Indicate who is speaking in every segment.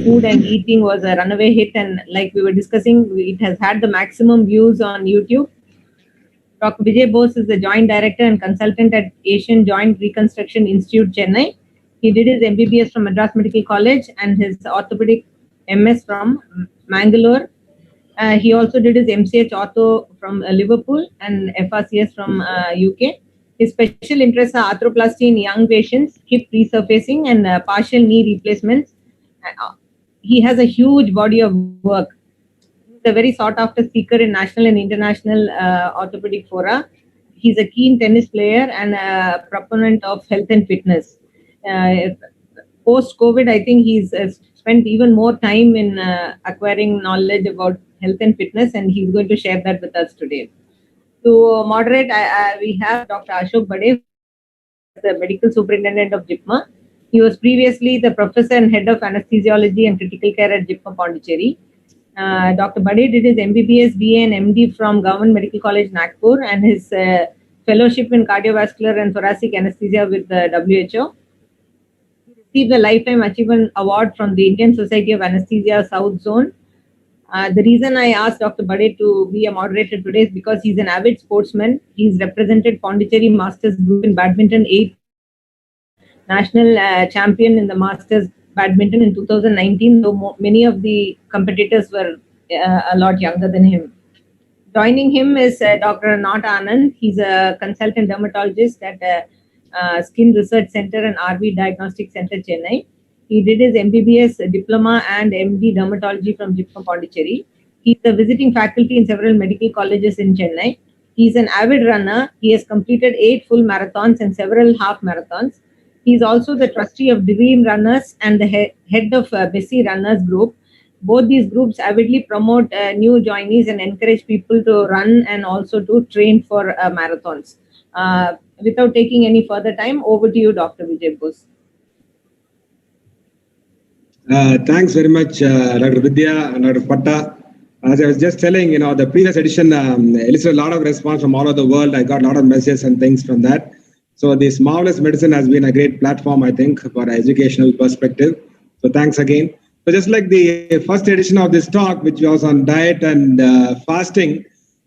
Speaker 1: food and eating was a runaway hit, and like we were discussing, it has had the maximum views on YouTube. Dr. Vijay Bose is the Joint Director and Consultant at Asian Joint Reconstruction Institute, Chennai. He did his MBBS from Madras Medical College and his orthopedic MS from Mangalore. He also did his MCH Ortho from Liverpool and FRCS from UK. His special interests are arthroplasty in young patients, hip resurfacing, and partial knee replacements. He has a huge body of work. He's a very sought after speaker in national and international orthopedic fora. He's a keen tennis player and a proponent of health and fitness. Post COVID, I think he's spent even more time in acquiring knowledge about health and fitness, and he's going to share that with us today. To moderate, we have Dr. Ashok Bade, the medical superintendent of JIPMA. He was previously the professor and head of anesthesiology and critical care at JIPMA Pondicherry. Dr. Bade did his MBBS, BA, and MD from Government Medical College, Nagpur, and his fellowship in cardiovascular and thoracic anesthesia with the WHO. He received the Lifetime Achievement Award from the Indian Society of Anesthesia South Zone. The reason I asked Dr. Bade to be a moderator today is because he's an avid sportsman. He's represented Pondicherry Masters Group in badminton, 8th national champion in the Masters badminton in 2019, though many of the competitors were a lot younger than him. Joining him is Dr. Nat Anand. He's a consultant dermatologist at Skin Research Center and RV Diagnostic Center, Chennai. He did his MBBS diploma and MD dermatology from JIPMA Pondicherry. He's a visiting faculty in several medical colleges in Chennai. He's an avid runner. He has completed 8 full marathons and several half marathons. He's also the trustee of Dream Runners and the head of Bessie Runners Group. Both these groups avidly promote new joinees and encourage people to run and also to train for marathons. Without taking any further time, over to you, Dr. Vijay Bose.
Speaker 2: Thanks very much, Dr. Vidya and Dr. Patta. As I was just telling, the previous edition elicited a lot of response from all over the world. I got a lot of messages and things from that. So this Marvelous Medicine has been a great platform, I think, for an educational perspective. So thanks again. So just like the first edition of this talk, which was on diet and fasting,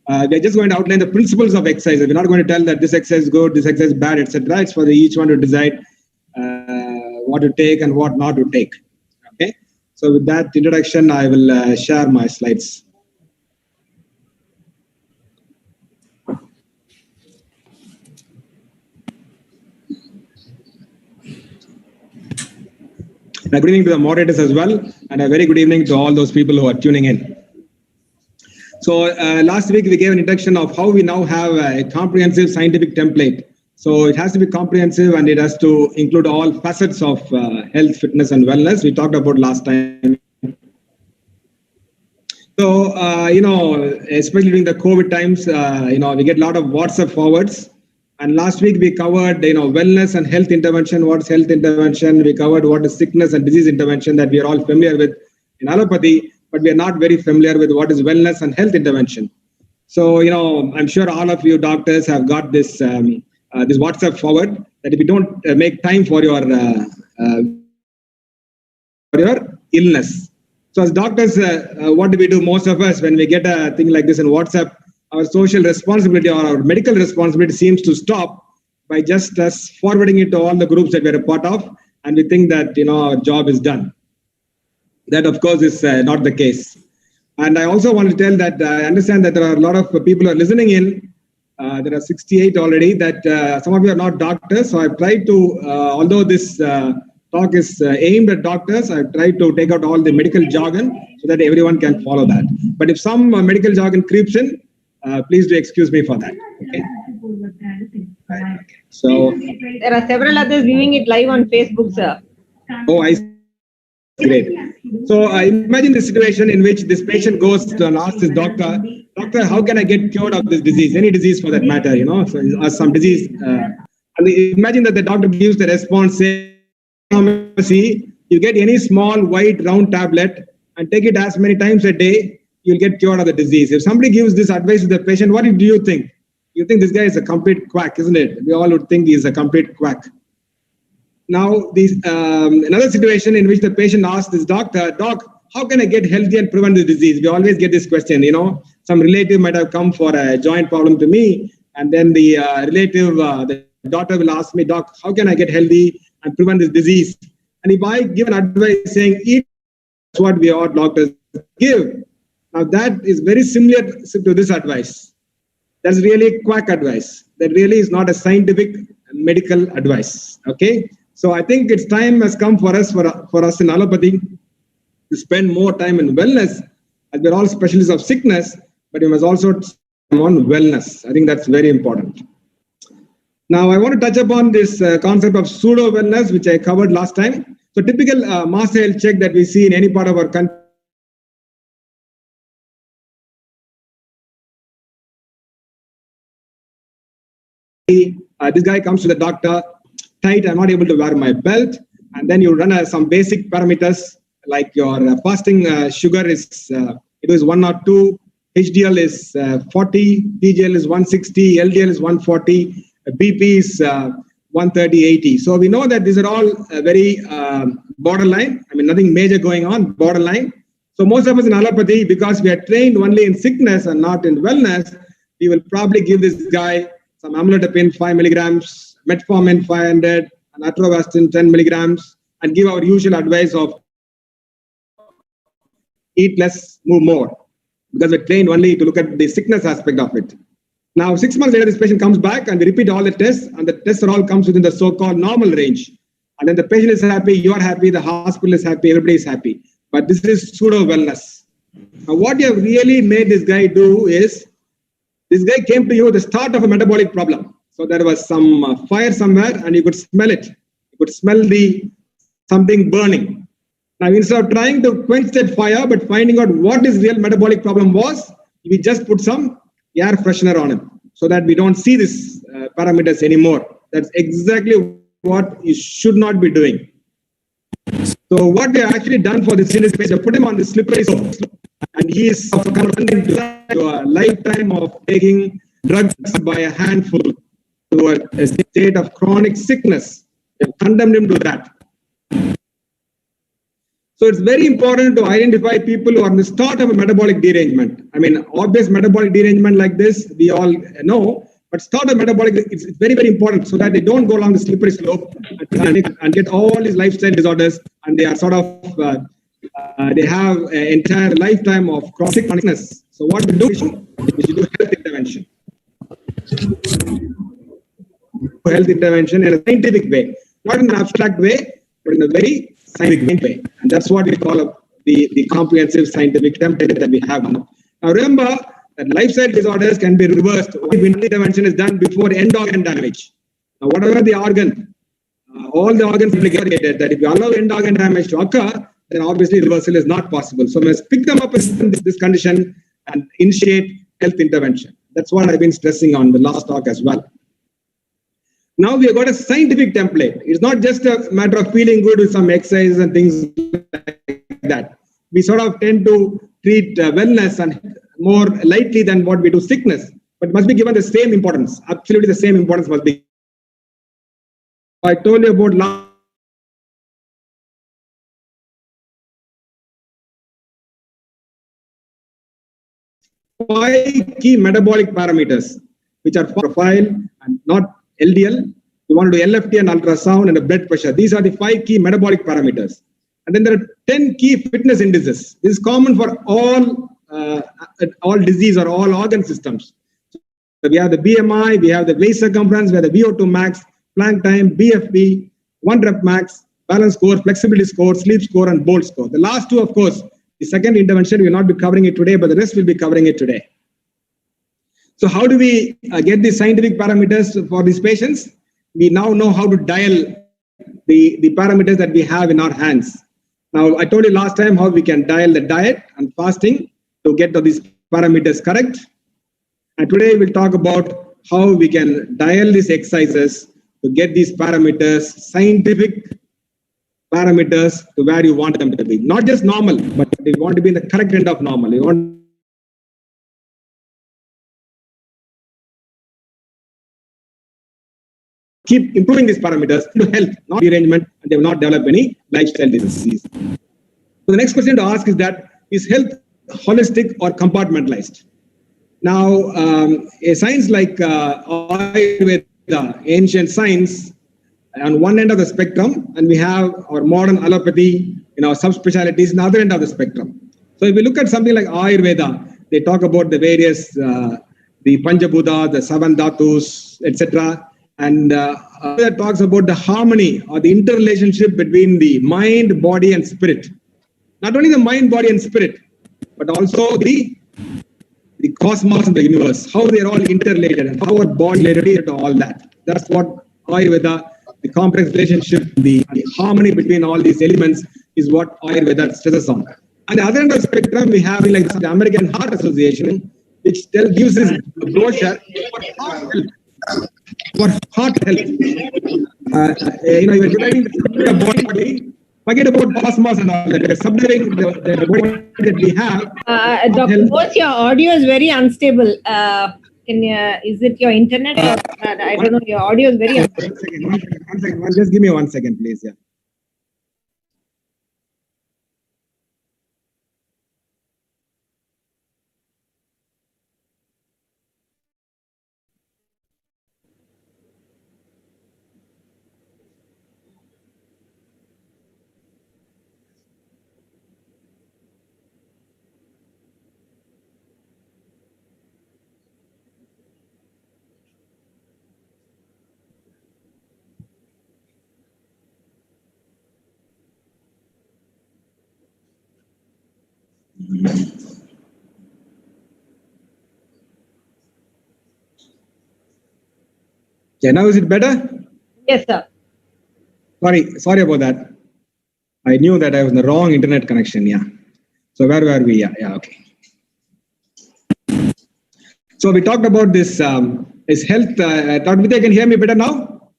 Speaker 2: we're just going to outline the principles of exercise. We're not going to tell that this exercise is good, this exercise is bad, etc. It's for each one to decide what to take and what not to take. Okay. So with that introduction, I will share my slides. Good evening to the moderators as well, and a very good evening to all those people who are tuning in. So last week we gave an introduction of how we now have a comprehensive scientific template. So it has to be comprehensive and it has to include all facets of health, fitness, and wellness. We talked about last time. So, especially during the COVID times, we get a lot of WhatsApp forwards. And last week we covered, wellness and health intervention. What is health intervention? We covered what is sickness and disease intervention that we are all familiar with in allopathy, but we are not very familiar with what is wellness and health intervention. So, I'm sure all of you doctors have got this this WhatsApp forward that if you don't make time for your illness. So as doctors, what do we do? Most of us, when we get a thing like this in WhatsApp, our social responsibility or our medical responsibility seems to stop by just us forwarding it to all the groups that we're a part of, and we think that our job is done. That, of course, is not the case. And I also want to tell that I understand that there are a lot of people who are listening in. There are 68 already. That some of you are not doctors, so I've tried to, although this talk is aimed at doctors, I've tried to take out all the medical jargon so that everyone can follow that. But if some medical jargon creeps in, please do excuse me for that. Okay. Right. So
Speaker 1: there are several others viewing it live on Facebook, sir.
Speaker 2: Oh, I see. Great. So imagine the situation in which this patient goes to and asks his doctor, how can I get cured of this disease? Any disease for that matter, so some disease. And imagine that the doctor gives the response, say, pharmacy, you get any small white round tablet and take it as many times a day, you'll get cured of the disease. If somebody gives this advice to the patient, what do you think? You think this guy is a complete quack, isn't it? We all would think he's a complete quack. Now, another situation in which the patient asks this doctor, Doc, how can I get healthy and prevent the disease? We always get this question, some relative might have come for a joint problem to me, and then the relative, the doctor will ask me, Doc, how can I get healthy and prevent this disease? And if I give an advice saying, eat, that's what we all doctors give. Now, that is very similar to this advice. That's really quack advice. That really is not a scientific medical advice. Okay? So I think it's time has come for us in allopathy to spend more time in wellness, as we're all specialists of sickness, but we must also spend on wellness. I think that's very important. Now, I want to touch upon this concept of pseudo wellness, which I covered last time. So, typical master health check that we see in any part of our country. This guy comes to the doctor, tight, I'm not able to wear my belt, and then you run some basic parameters like your fasting sugar is it is 1 or 2, HDL is 40, TGL is 160, LDL is 140, BP is 130, 80. So we know that these are all very borderline. I mean, nothing major going on, borderline. So most of us in allopathy, because we are trained only in sickness and not in wellness, we will probably give this guy some amlodipine 5 milligrams, metformin 500, and atorvastatin 10 milligrams, and give our usual advice of eat less, move more, because we're trained only to look at the sickness aspect of it. Now, 6 months later, this patient comes back and we repeat all the tests, and the tests are all comes within the so-called normal range. And then the patient is happy, you're happy, the hospital is happy, everybody is happy. But this is pseudo wellness. Now, what you have really made this guy do is, this guy came to you at the start of a metabolic problem. So there was some fire somewhere, and you could smell it. You could smell something burning. Now, instead of trying to quench that fire, but finding out what his real metabolic problem was, we just put some air freshener on him so that we don't see these parameters anymore. That's exactly what you should not be doing. So what we have actually done for this is we put him on the slippery slope, and he is condemned to a lifetime of taking drugs by a handful to a state of chronic sickness. We have condemned him to that. So it's very important to identify people who are in the start of a metabolic derangement. I mean, obvious metabolic derangement like this, we all know, but start of metabolic, it's very, very important so that they don't go along the slippery slope and get all these lifestyle disorders, and they are sort of, they have an entire lifetime of chronic sickness. So what we do, we should do health intervention. Health intervention in a scientific way, not in an abstract way, but in a very scientific way. And that's what we call the comprehensive scientific template that we have now. Now remember that lifestyle disorders can be reversed if intervention is done before end organ damage. Now whatever the organ, all the organs implicated, that if you allow end organ damage to occur, then obviously reversal is not possible. So we must pick them up in this condition and initiate health intervention. That's what I've been stressing on the last talk as well. Now we have got a scientific template. It's not just a matter of feeling good with some exercises and things like that. We sort of tend to treat wellness and more lightly than what we do sickness, but must be given the same importance. Absolutely the same importance must be. I told you about 5 key metabolic parameters, which are profile and not LDL. You want to do LFT and ultrasound and a blood pressure. These are the 5 key metabolic parameters. And then there are 10 key fitness indices. This is common for all disease or all organ systems. So we have the BMI, we have the waist circumference, we have the VO2 max, Planck time, BFP, 1 rep max, balance score, flexibility score, sleep score, and BOLT score. The last 2, of course, the second intervention, we will not be covering it today, but the rest will be covering it today. So how do we get the scientific parameters for these patients? We now know how to dial the parameters that we have in our hands. Now, I told you last time how we can dial the diet and fasting to get these parameters correct. And today we'll talk about how we can dial these exercises to get these parameters, scientific parameters, to where you want them to be. Not just normal, but you want to be in the correct end of normal. You want keep improving these parameters to health, not derangement, and they will not develop any lifestyle disease. So the next question to ask is health holistic or compartmentalized? Now, a science like Ayurveda, ancient science, on one end of the spectrum, and we have our modern allopathy, subspecialties, on the other end of the spectrum. So if we look at something like Ayurveda, they talk about the various, the Panchabhuta, the seven dhatus, etc. And that talks about the harmony or the interrelationship between the mind, body, and spirit. Not only the mind, body, and spirit, but also the cosmos and the universe, how they're all interrelated and how our body is related to all that. That's what Ayurveda, the complex relationship, the harmony between all these elements is what Ayurveda stresses on. On the other end of the spectrum, we have like the American Heart Association, which gives this brochure for heart health. You're dividing the body, forget about cosmos and all that. We're subdividing the body that we have.
Speaker 1: Dr. Bose, your audio is very unstable. Is it your internet? Or, I don't know. Your audio is very unstable.
Speaker 2: One second. Just give me 1 second, please. Yeah. Yeah, now is it better?
Speaker 1: Yes, sir.
Speaker 2: Sorry about that. I knew that I was in the wrong internet connection. Yeah. So where were we? Yeah. Okay. So we talked about this health. Dr. Vidya, can you hear me better now?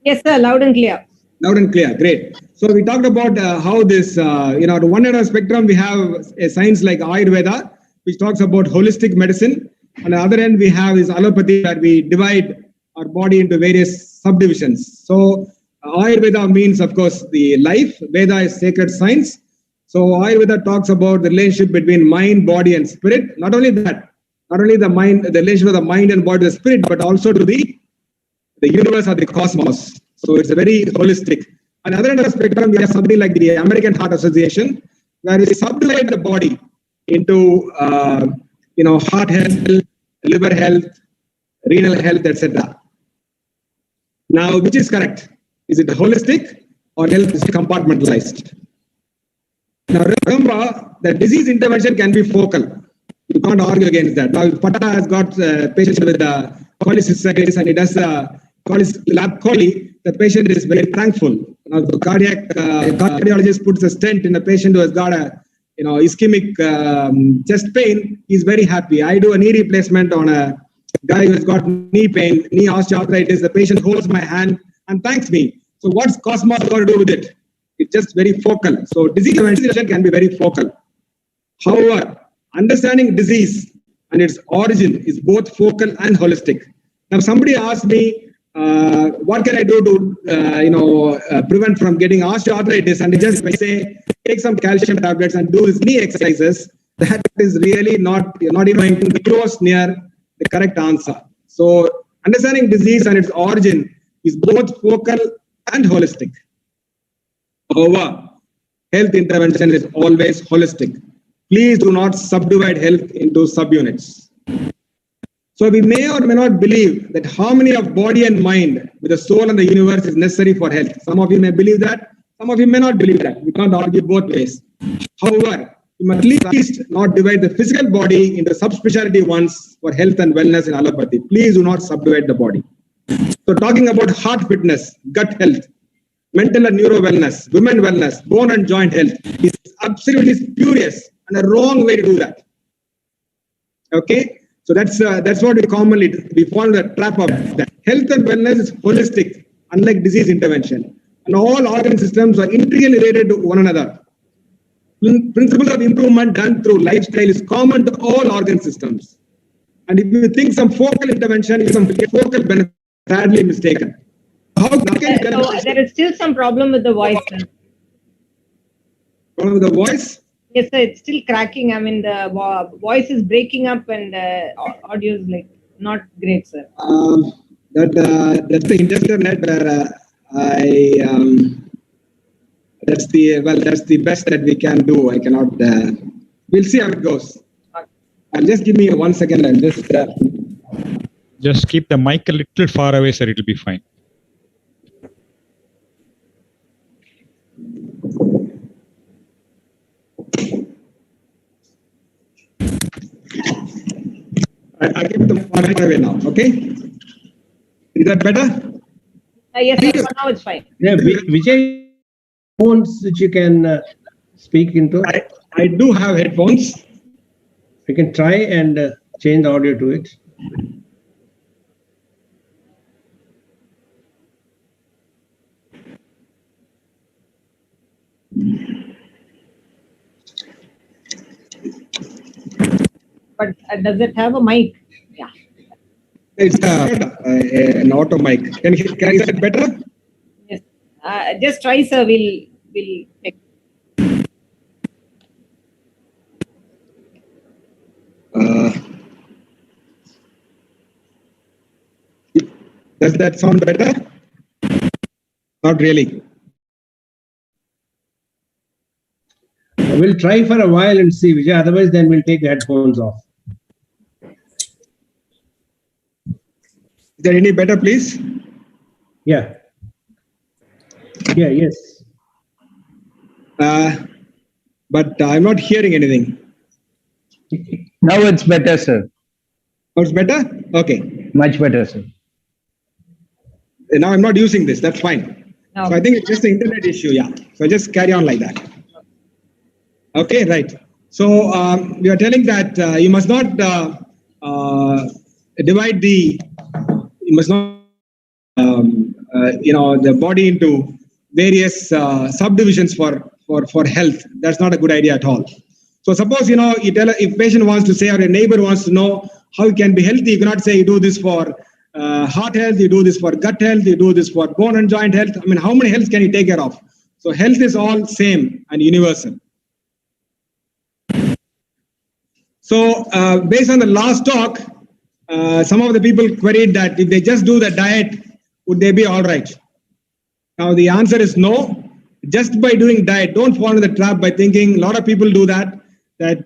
Speaker 1: Yes, sir. Loud and clear.
Speaker 2: Loud and clear. Great. So we talked about how this, at one end of the spectrum, we have a science like Ayurveda, which talks about holistic medicine. On the other end, we have this allopathy where we divide our body into various subdivisions. So Ayurveda means, of course, the life. Veda is sacred science. So Ayurveda talks about the relationship between mind, body, and spirit. Not only that, not only the mind, the relationship of the mind and body, the spirit, but also to the universe or the cosmos. So it's a very holistic. On the other end of the spectrum, we have something like the American Heart Association, where we subdivide the body into heart health, liver health, renal health, etc. Now, which is correct? Is it holistic or health is compartmentalized? Now, remember that disease intervention can be focal. You can't argue against that. Now, if Pata has got patients with cholecystitis and he does lab chole, the patient is very thankful. Now, the cardiologist puts a stent in a patient who has got a ischemic chest pain, he's very happy. I do a knee replacement on a guy who's got knee pain, knee osteoarthritis. The patient holds my hand and thanks me. So what's cosmos got to do with it? It's just very focal. So disease intervention can be very focal. However, understanding disease and its origin is both focal and holistic. Now, somebody asked me, what can I do to prevent from getting osteoarthritis? And just say, take some calcium tablets and do his knee exercises. That is really not even close near the correct answer. So understanding disease and its origin is both focal and holistic. However, health intervention is always holistic. Please do not subdivide health into subunits. So we may or may not believe that harmony of body and mind with the soul and the universe is necessary for health. Some of you may believe that, some of you may not believe that. We can't argue both ways. However, you must at least not divide the physical body into subspecialty ones for health and wellness in allopathy. Please do not subdivide the body. So talking about heart fitness, gut health, mental and neuro wellness, women wellness, bone and joint health is absolutely spurious and a wrong way to do that. Okay? So that's what we fall into the trap of that. Health and wellness is holistic, unlike disease intervention. And all organ systems are integrally related to one another. Principles of improvement done through lifestyle is common to all organ systems. And if you think some focal intervention is some focal benefit, sadly mistaken. How can
Speaker 1: So there is still some problem with the voice, sir.
Speaker 2: Problem with the voice?
Speaker 1: Yes, sir, it's still cracking. I mean, the voice is breaking up and audio is like not great, sir.
Speaker 2: That's the internet where that's the best that we can do. I cannot. We'll see how it goes. I'll just give me 1 second. I'll
Speaker 3: just keep the mic a little far away, sir. It'll be fine.
Speaker 2: I keep the far away now. Okay. Is that better?
Speaker 1: Yes, sir, for now it's fine.
Speaker 4: Yeah, Vijay, phones which you can speak into.
Speaker 2: I do have headphones.
Speaker 4: You can try and change the audio to it.
Speaker 1: But does it have a mic? Yeah.
Speaker 2: It's an auto mic. Can I get it better?
Speaker 1: Yes. Just try, sir. We'll check.
Speaker 2: Does that sound better? Not really.
Speaker 4: We'll try for a while and see, Vijay. Otherwise, then we'll take the headphones off.
Speaker 2: Is there any better, please?
Speaker 4: Yeah. Yeah, yes.
Speaker 2: But I'm not hearing anything.
Speaker 5: Now it's better, sir.
Speaker 2: Oh, it's better? Okay.
Speaker 5: Much better, sir.
Speaker 2: Now I'm not using this. That's fine.
Speaker 1: No.
Speaker 2: So I think it's just the internet issue. Yeah. So just carry on like that. Okay, right. So we are telling that you must not divide the, you must not, the body into various subdivisions for health. That's not a good idea at all. So suppose, you tell if patient wants to say or a neighbor wants to know how you can be healthy, you cannot say you do this for heart health, you do this for gut health, you do this for bone and joint health. I mean, how many healths can you take care of? So health is all same and universal. So based on the last talk, some of the people queried that if they just do the diet, would they be all right? Now the answer is no. Just by doing diet, don't fall into the trap by thinking, a lot of people do that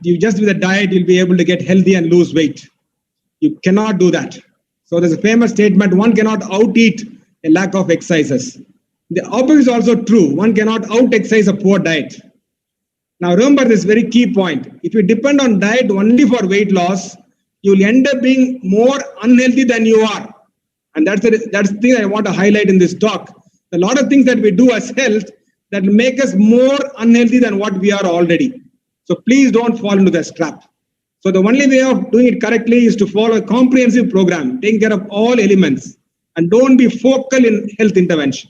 Speaker 2: you just with a diet, you'll be able to get healthy and lose weight. You cannot do that. So there's a famous statement, one cannot out-eat a lack of exercises. The opposite is also true. One cannot out-exercise a poor diet. Now remember this very key point. If you depend on diet only for weight loss, you will end up being more unhealthy than you are. And that's the thing I want to highlight in this talk. A lot of things that we do as health that will make us more unhealthy than what we are already. So please don't fall into this trap. So the only way of doing it correctly is to follow a comprehensive program, taking care of all elements, and don't be focal in health intervention.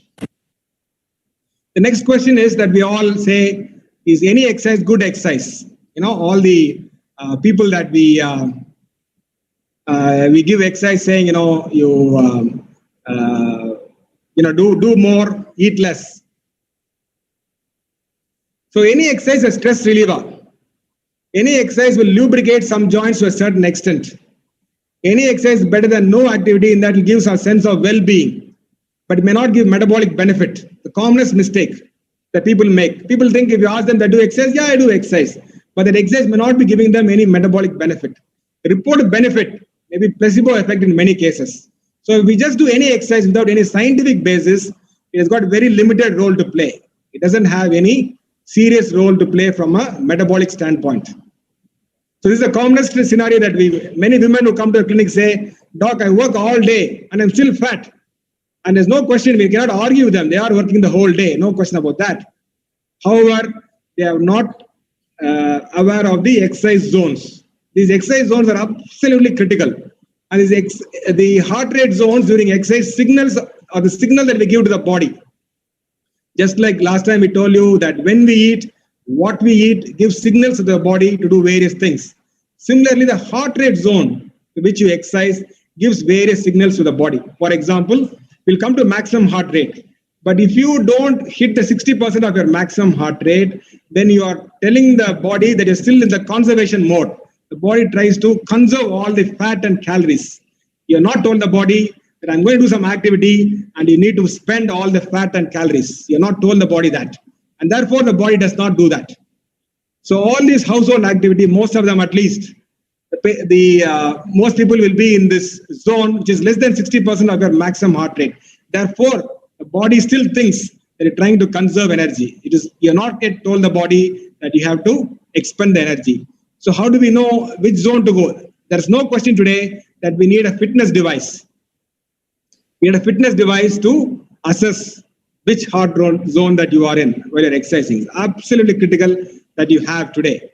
Speaker 2: The next question is that we all say, is any exercise good exercise? All the people that we give exercise saying, do more, eat less. So any exercise is a stress reliever. Any exercise will lubricate some joints to a certain extent. Any exercise is better than no activity in that it gives a sense of well-being, but it may not give metabolic benefit. The commonest mistake that people make. People think if you ask them that do exercise, yeah, I do exercise. But that exercise may not be giving them any metabolic benefit. The reported benefit may be placebo effect in many cases. So if we just do any exercise without any scientific basis, it has got very limited role to play. It doesn't have any serious role to play from a metabolic standpoint. So this is the commonest scenario that many women who come to the clinic say, Doc, I work all day and I'm still fat. And there's no question, we cannot argue with them. They are working the whole day, no question about that. However, they are not aware of the exercise zones. These exercise zones are absolutely critical. And the heart rate zones during exercise signals are the signal that we give to the body. Just like last time we told you that when we eat, what we eat gives signals to the body to do various things. Similarly, the heart rate zone to which you exercise gives various signals to the body. For example, we'll come to maximum heart rate. But if you don't hit the 60% of your maximum heart rate, then you are telling the body that you're still in the conservation mode. The body tries to conserve all the fat and calories. You're not told the body that I'm going to do some activity and you need to spend all the fat and calories. You're not told the body that. And therefore, the body does not do that. So all these household activity, most of them at least, most people will be in this zone, which is less than 60% of your maximum heart rate. Therefore, the body still thinks that you're trying to conserve energy. You're not yet told the body that you have to expend the energy. So how do we know which zone to go? There's no question today that we need a fitness device. We need a fitness device to assess which heart zone that you are in while you're exercising. It's absolutely critical that you have today.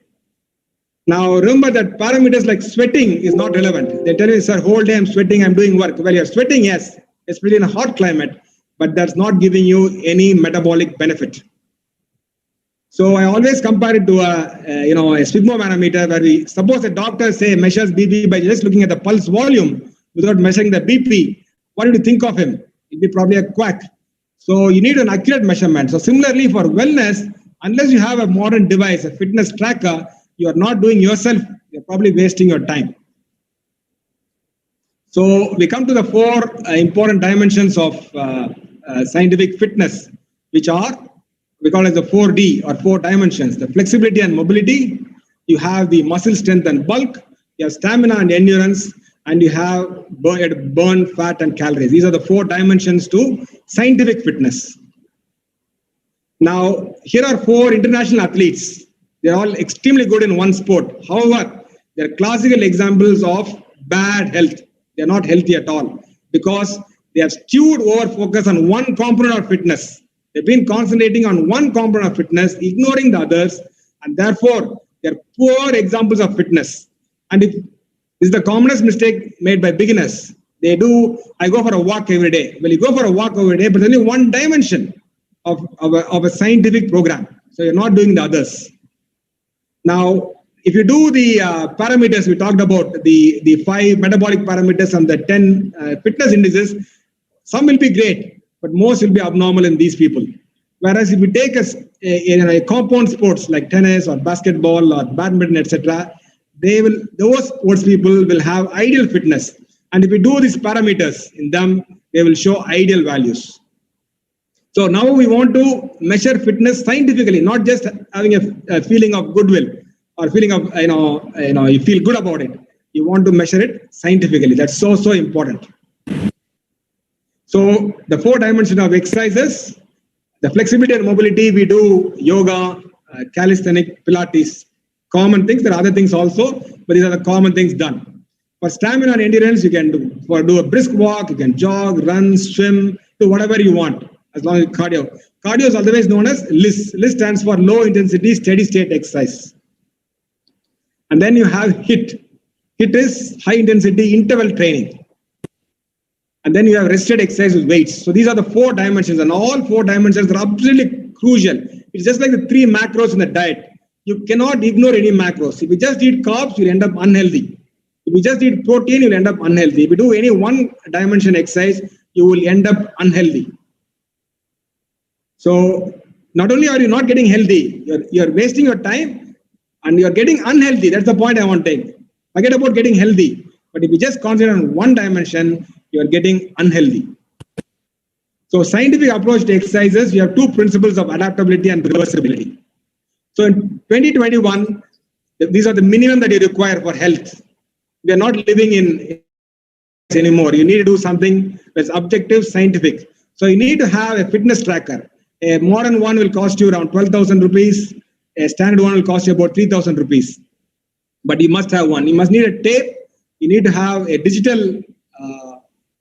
Speaker 2: Now, remember that parameters like sweating is not relevant. They tell you, sir, whole day I'm sweating, I'm doing work. Well, you're sweating, yes, especially in a hot climate, but that's not giving you any metabolic benefit. So I always compare it to a sphygmomanometer, where we suppose a doctor measures BP by just looking at the pulse volume without measuring the BP. What do you think of him? He'll be probably a quack. So you need an accurate measurement. So similarly for wellness, unless you have a modern device, a fitness tracker, you are not doing yourself. You're probably wasting your time. So we come to the four important dimensions of scientific fitness, which are, we call it the 4D or 4 dimensions: the flexibility and mobility, you have the muscle strength and bulk, you have stamina and endurance, and you have burn fat and calories. These are the 4 dimensions to scientific fitness. Now, here are 4 international athletes. They're all extremely good in one sport. However, they're classical examples of bad health. They're not healthy at all because they have skewed over focus on one component of fitness. They've been concentrating on one component of fitness, ignoring the others, and therefore they're poor examples of fitness. And this is the commonest mistake made by beginners. I go for a walk every day. Well, you go for a walk every day, but only one dimension of a scientific program. So you're not doing the others. Now, if you do the parameters, we talked about the 5 metabolic parameters and the 10 fitness indices, some will be great, but most will be abnormal in these people. Whereas if you take a compound sports like tennis or basketball or badminton, etc., those sports people will have ideal fitness. And if you do these parameters in them, they will show ideal values. So now we want to measure fitness scientifically, not just having a feeling of goodwill or feeling of, you feel good about it. You want to measure it scientifically. That's so important. So the 4 dimensions of exercises, the flexibility and mobility, we do yoga, calisthenic, Pilates, common things. There are other things also, but these are the common things done. For stamina and endurance, you can do a brisk walk, you can jog, run, swim, do whatever you want, as long as cardio. Cardio is otherwise known as LISS. LISS stands for low intensity steady state exercise. And then you have HIIT. HIIT is high intensity interval training. And then you have rested exercise with weights. So these are the 4 dimensions, and all 4 dimensions are absolutely crucial. It's just like the 3 macros in the diet. You cannot ignore any macros. If you just eat carbs, you'll end up unhealthy. If you just eat protein, you'll end up unhealthy. If you do any 1 dimension exercise, you will end up unhealthy. So not only are you not getting healthy, you're wasting your time and you're getting unhealthy. That's the point I want to take. Forget about getting healthy. But if you just concentrate on 1 dimension, you are getting unhealthy. So scientific approach to exercises, you have 2 principles of adaptability and reversibility. So in 2021, these are the minimum that you require for health. We are not living in anymore. You need to do something that's objective, scientific. So you need to have a fitness tracker. A modern one will cost you around 12,000 rupees. A standard one will cost you about 3,000 rupees. But you must have one. You must need a tape. You need to have a digital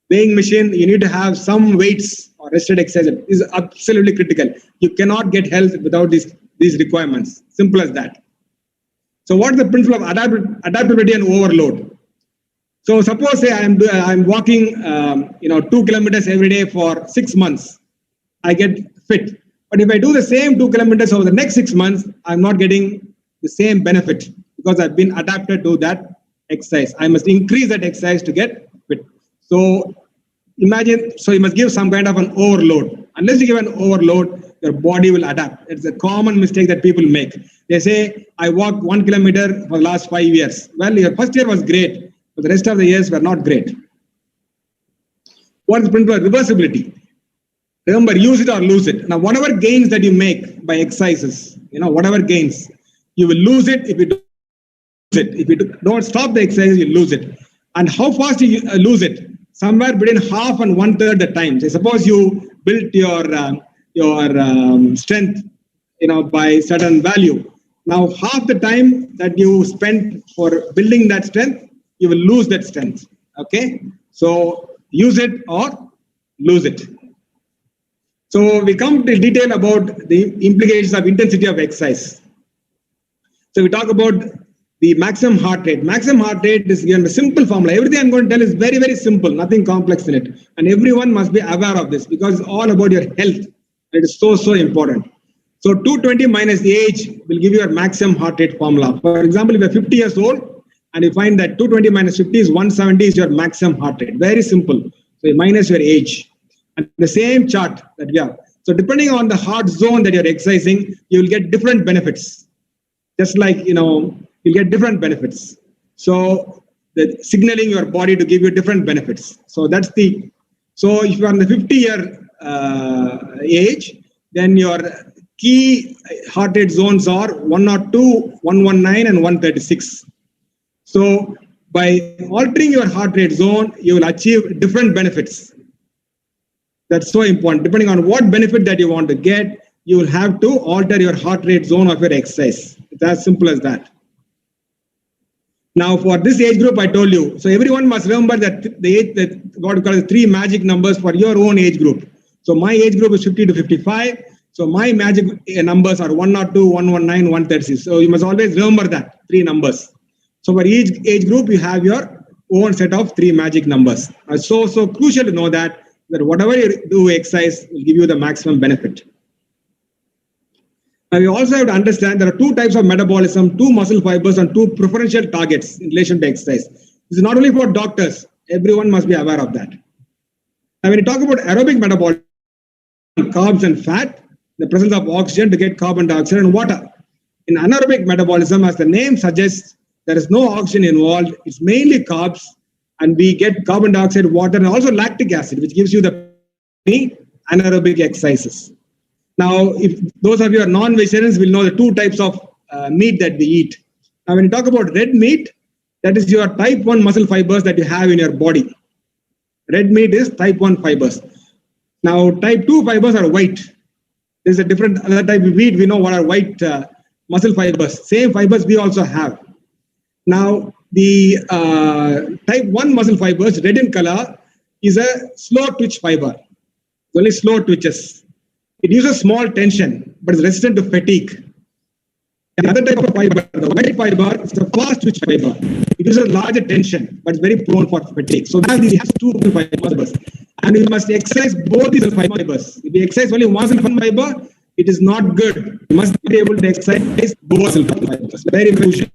Speaker 2: weighing machine. You need to have some weights or rested exercise. It is absolutely critical. You cannot get health without these requirements. Simple as that. So what is the principle of adaptability and overload? So suppose say I'm walking 2 kilometers every day for 6 months. I get fit. But if I do the same 2 kilometers over the next 6 months, I'm not getting the same benefit because I've been adapted to that exercise. I must increase that exercise to get fit. So imagine, so you must give some kind of an overload. Unless you give an overload, your body will adapt. It's a common mistake that people make. They say, I walked 1 kilometer for the last 5 years. Well, your first year was great, but the rest of the years were not great. What is the principle of reversibility? Remember, use it or lose it. Now, whatever gains that you make by exercises, whatever gains, you will lose it if you do it. If you don't stop the exercise, you lose it. And how fast you lose it? Somewhere between half and 1/3 the time. So suppose you built your strength, by certain value. Now, half the time that you spent for building that strength, you will lose that strength. Okay, so use it or lose it. So we come to detail about the implications of intensity of exercise. So we talk about the maximum heart rate. Maximum heart rate is given a simple formula. Everything I'm going to tell is very, very simple, nothing complex in it. And everyone must be aware of this because it's all about your health. It is so, so important. So 220 minus the age will give you your maximum heart rate formula. For example, if you're 50 years old and you find that 220 minus 50 is 170 is your maximum heart rate. Very simple. So you minus your age. And the same chart that we have. So depending on the heart zone that you're exercising, you will get different benefits. Just like, you'll get different benefits. So the signaling your body to give you different benefits. So that's so if you're on the 50-year age, then your key heart rate zones are 102, 119, and 136. So by altering your heart rate zone, you will achieve different benefits. That's so important. Depending on what benefit that you want to get, you will have to alter your heart rate zone of your exercise. It's as simple as that. Now, for this age group, I told you, so everyone must remember that the age, that what we call the 3 magic numbers for your own age group. So my age group is 50 to 55. So my magic numbers are 102, 119, 136. So you must always remember that 3 numbers. So for each age group, you have your own set of 3 magic numbers. It's so crucial to know that whatever you do exercise will give you the maximum benefit. Now, you also have to understand there are 2 types of metabolism, 2 muscle fibers and 2 preferential targets in relation to exercise. This is not only for doctors, everyone must be aware of that. Now, when you talk about aerobic metabolism, carbs and fat, the presence of oxygen to get carbon dioxide and water. In anaerobic metabolism, as the name suggests, there is no oxygen involved. It's mainly carbs, and we get carbon dioxide, water, and also lactic acid, which gives you the anaerobic exercises. Now, if those of you are non-vegetarians will know the 2 types of meat that we eat. Now, when you talk about red meat, that is your type 1 muscle fibers that you have in your body. Red meat is type 1 fibers. Now, type 2 fibers are white. There's a different other type of meat. We know what are white muscle fibers. Same fibers we also have. Now, the type 1 muscle fibers, red in color, is a slow twitch fiber. It's only slow twitches. It uses small tension, but is resistant to fatigue. Another type of fiber, the white fiber, is a fast twitch fiber. It uses larger tension, but it's very prone for fatigue. So now these have 2 fibers. And you must exercise both these fibers. If you exercise only one fiber, it is not good. You must be able to exercise both fibers. Very crucial.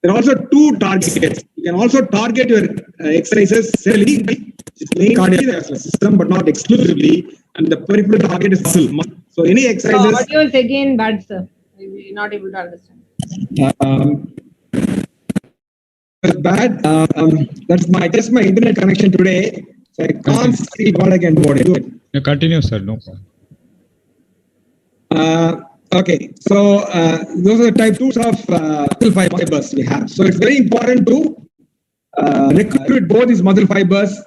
Speaker 2: There are also 2 targets. You can also target your exercises separately. It's main cardiovascular system, but not exclusively. And the peripheral target is muscle. So any exercises.
Speaker 1: The audio is again bad, sir. We're not able to understand.
Speaker 2: It's bad. That's just my internet connection today. So I can't see what I can do it.
Speaker 3: No, continue, sir. No problem.
Speaker 2: Okay, so those are the type 2s of muscle fibers we have. So it's very important to recruit both these muscle fibers,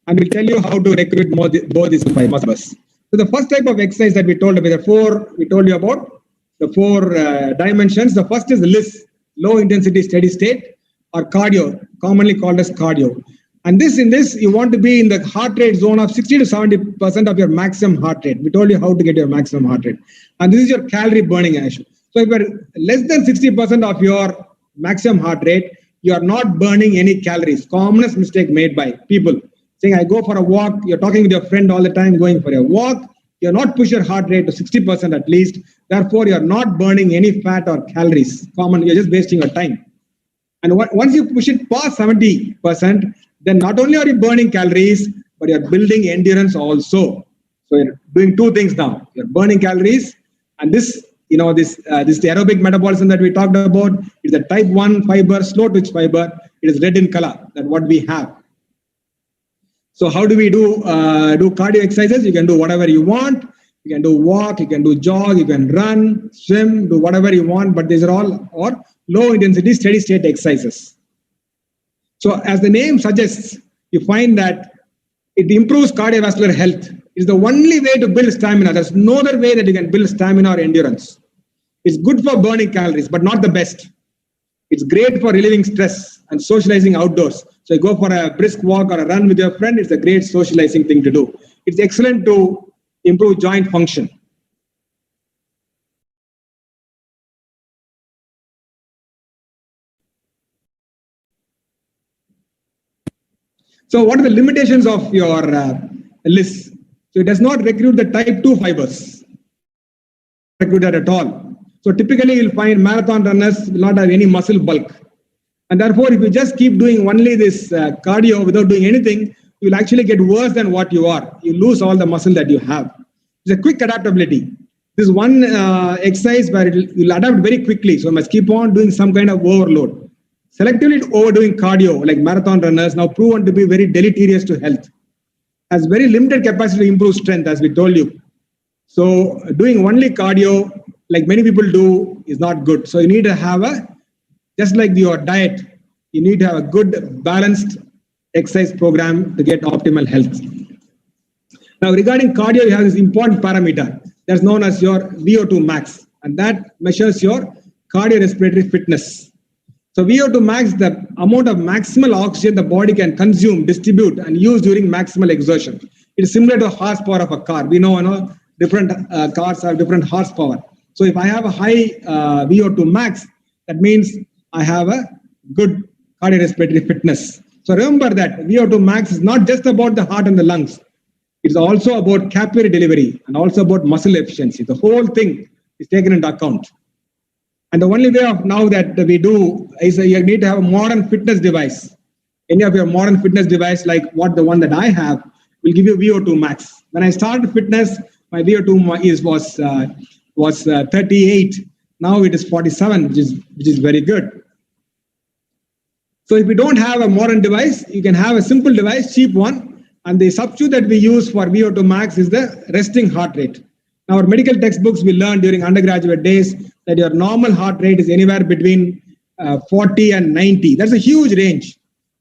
Speaker 2: and we'll tell you how to recruit both these fibers. So the first type of exercise that we told about, we told you about the 4 dimensions. The first is the LISS, low intensity steady state, or cardio, commonly called as cardio. And in this, you want to be in the heart rate zone of 60 to 70% of your maximum heart rate. We told you how to get your maximum heart rate. And this is your calorie burning action. So if you're less than 60% of your maximum heart rate, you are not burning any calories. Commonest mistake made by people. Saying, I go for a walk, you're talking with your friend all the time, going for a walk, you're not push your heart rate to 60% at least. Therefore, you're not burning any fat or calories. You're just wasting your time. And once you push it past 70%, then not only are you burning calories, but you're building endurance also. So you're doing two things now. You're burning calories, and this is the aerobic metabolism that we talked about. It's a type 1 fiber, slow twitch fiber. It is red in color. That's what we have. So how do we do cardio exercises? You can do whatever you want. You can do walk, you can do jog, you can run, swim, do whatever you want, but these are all low intensity, steady state exercises. So as the name suggests, you find that it improves cardiovascular health. It's the only way to build stamina. There's no other way that you can build stamina or endurance. It's good for burning calories, but not the best. It's great for relieving stress and socializing outdoors. So you go for a brisk walk or a run with your friend, it's a great socializing thing to do. It's excellent to improve joint function. So what are the limitations of your list? So it does not recruit the type 2 fibers. Recruit that at all. So typically you'll find marathon runners will not have any muscle bulk. And therefore, if you just keep doing only this cardio without doing anything, you'll actually get worse than what you are. You lose all the muscle that you have. It's a quick adaptability. This is one exercise where you'll adapt very quickly. So you must keep on doing some kind of overload. Selectively overdoing cardio, like marathon runners, now proven to be very deleterious to health. Has very limited capacity to improve strength, as we told you. So doing only cardio, like many people do, is not good. So you need to have just like your diet, you need to have a good balanced exercise program to get optimal health. Now regarding cardio, you have this important parameter that's known as your VO2 max, and that measures your cardiorespiratory fitness. So VO2 max, the amount of maximal oxygen the body can consume, distribute, and use during maximal exertion. It is similar to the horsepower of a car. We know, different cars have different horsepower. So if I have a high VO2 max, that means I have a good cardiorespiratory fitness. So remember that VO2 max is not just about the heart and the lungs. It's also about capillary delivery and also about muscle efficiency. The whole thing is taken into account. And the only way of now that we do is you need to have a modern fitness device. Any of your modern fitness device, like the one that I have, will give you VO2 max. When I started fitness, my VO2 was 38. Now it is 47, which is very good. So if you don't have a modern device, you can have a simple device, cheap one. And the substitute that we use for VO2 max is the resting heart rate. Now, our medical textbooks, we learned during undergraduate days that your normal heart rate is anywhere between 40 and 90. That's a huge range.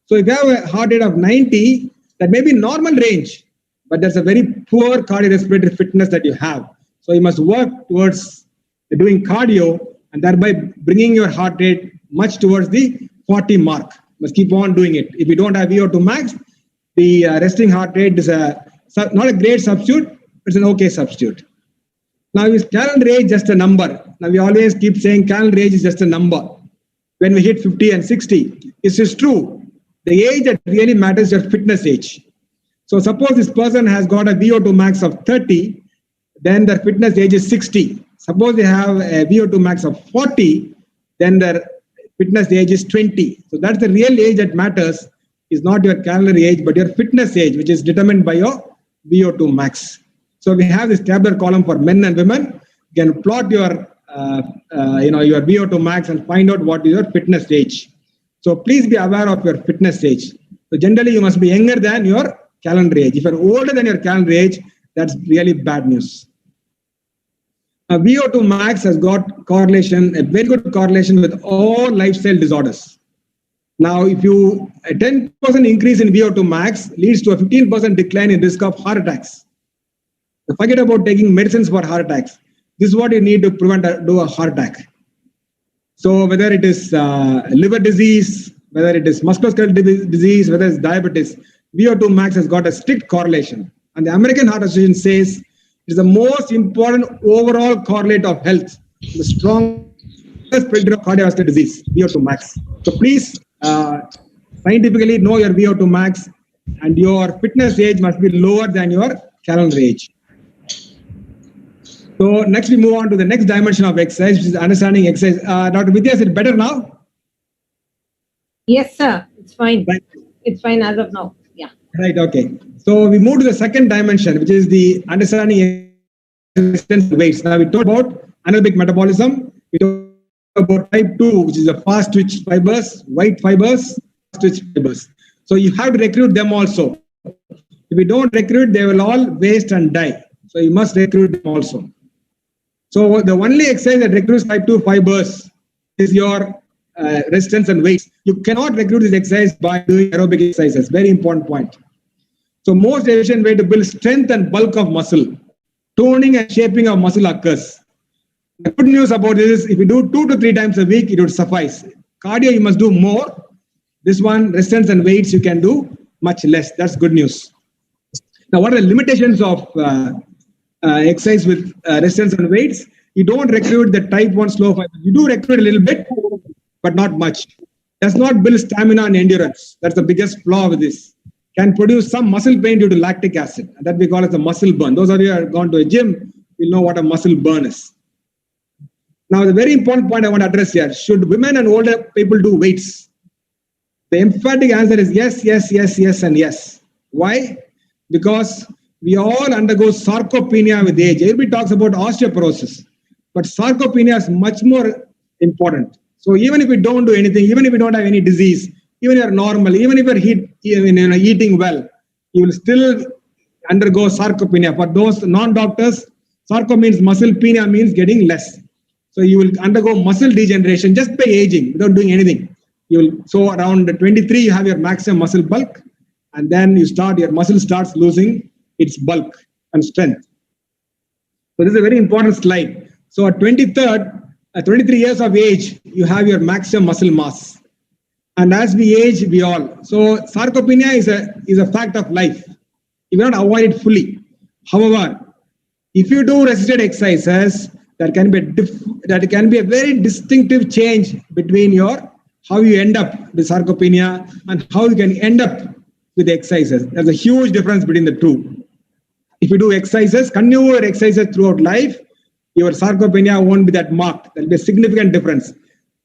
Speaker 2: So if you have a heart rate of 90, that may be normal range, but that's a very poor cardiorespiratory fitness that you have. So you must work towards doing cardio and thereby bringing your heart rate much towards the 40 mark. You must keep on doing it. If you don't have VO2 max, the resting heart rate is not a great substitute, it's an okay substitute. Now, is calendar age just a number? Now, we always keep saying calendar age is just a number. When we hit 50 and 60, this is true. The age that really matters is your fitness age. So suppose this person has got a VO2 max of 30, then their fitness age is 60. Suppose they have a VO2 max of 40, then their fitness age is 20. So that's the real age that matters, is not your calendar age, but your fitness age, which is determined by your VO2 max. So we have this tabular column for men and women. You can plot your your VO2 max and find out what is your fitness age. So please be aware of your fitness age. So generally, you must be younger than your calendar age. If you're older than your calendar age, that's really bad news. VO2 max has got correlation, a very good correlation with all lifestyle disorders. Now, if a 10% increase in VO2 max leads to a 15% decline in risk of heart attacks. So forget about taking medicines for heart attacks. This is what you need to do a heart attack. So whether it is liver disease, whether it is musculoskeletal disease, whether it's diabetes, VO2 max has got a strict correlation. And the American Heart Association says it is the most important overall correlate of health, the strongest predictor of cardiovascular disease, VO2 max. So please scientifically know your VO2 max, and your fitness age must be lower than your calendar age. So next we move on to the next dimension of exercise, which is understanding exercise. Dr. Vidya, is it better now?
Speaker 1: Yes, sir. It's fine. It's fine as of now. Yeah.
Speaker 2: Right, okay. So we move to the second dimension, which is the understanding resistance weights. Now we talked about anaerobic metabolism. We talked about type 2, which is the fast twitch fibers, white fibers, fast twitch fibers. So you have to recruit them also. If you don't recruit, they will all waste and die. So you must recruit them also. So the only exercise that recruits type 2 fibers is your resistance and weights. You cannot recruit this exercise by doing aerobic exercises. Very important point. So most efficient way to build strength and bulk of muscle, toning and shaping of muscle occurs. The good news about this is if you do 2 to 3 times a week, it would suffice. Cardio, you must do more. This one, resistance and weights, you can do much less. That's good news. Now, what are the limitations of exercise with resistance and weights? You don't recruit the type 1 slow fibers. You do recruit a little bit, but not much. Does not build stamina and endurance. That's the biggest flaw with this. Can produce some muscle pain due to lactic acid. That we call as a muscle burn. Those of you who have gone to a gym will know what a muscle burn is. Now, the very important point I want to address here, should women and older people do weights? The emphatic answer is yes, yes, yes, yes, and yes. Why? Because we all undergo sarcopenia with age. Everybody talks about osteoporosis, but sarcopenia is much more important. So even if we don't do anything, even if we don't have any disease, even if you're normal, even if you're eating well, you will still undergo sarcopenia. For those non-doctors, sarco means muscle, penia means getting less. So you will undergo muscle degeneration just by aging without doing anything. So around 23, you have your maximum muscle bulk, and then your muscle starts losing its bulk and strength. So this is a very important slide. So at 23 years of age, you have your maximum muscle mass. And as we age, we all. So sarcopenia is a fact of life. You cannot avoid it fully. However, if you do resisted exercises, there can be a very distinctive change between how you end up with sarcopenia and how you can end up with the exercises. There's a huge difference between the two. If you do exercises, continuous exercises throughout life, your sarcopenia won't be that marked. There'll be a significant difference.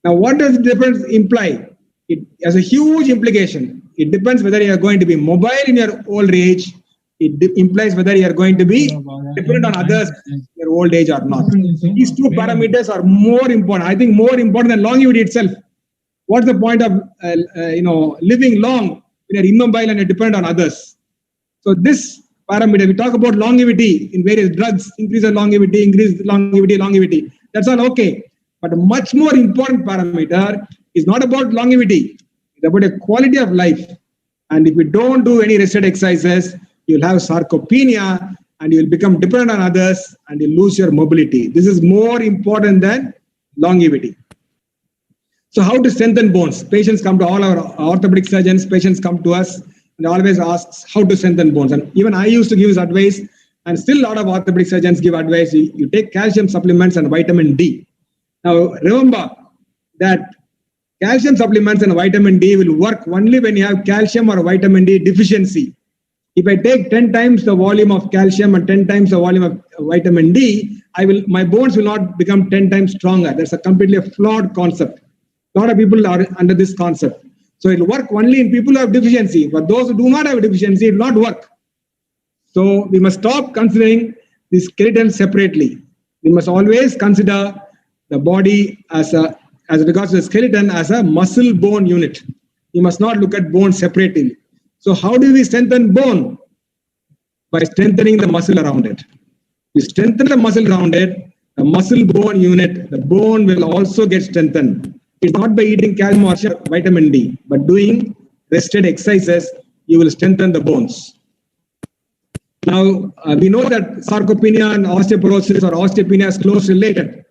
Speaker 2: Now, what does the difference imply? It has a huge implication. It depends whether you are going to be mobile in your old age. It implies whether you are going to be dependent on others in your old age or not. These two parameters are more important. I think more important than longevity itself. What's the point of living long when you're immobile and you're dependent on others? So this parameter, we talk about longevity in various drugs, increase longevity. That's all okay. But a much more important parameter is not about longevity. It's about a quality of life. And if you don't do any rested exercises, you'll have sarcopenia and you'll become dependent on others and you'll lose your mobility. This is more important than longevity. So how to strengthen bones? Patients come to all our orthopedic surgeons, patients come to us and always asks how to strengthen bones. And even I used to give this advice, and still a lot of orthopedic surgeons give advice. You take calcium supplements and vitamin D. Now remember that calcium supplements and vitamin D will work only when you have calcium or vitamin D deficiency. If I take 10 times the volume of calcium and 10 times the volume of vitamin D, my bones will not become 10 times stronger. That's a completely flawed concept. A lot of people are under this concept. So it will work only in people who have deficiency. For those who do not have a deficiency, it will not work. So we must stop considering the skeleton separately. We must always consider the body as regards to the skeleton as a muscle bone unit. You must not look at bone separately. So how do we strengthen bone? By strengthening the muscle around it. You strengthen the muscle around it, the muscle bone unit, the bone will also get strengthened. It's not by eating calcium or vitamin D, but doing rested exercises, you will strengthen the bones. Now, we know that sarcopenia and osteoporosis or osteopenia is closely related.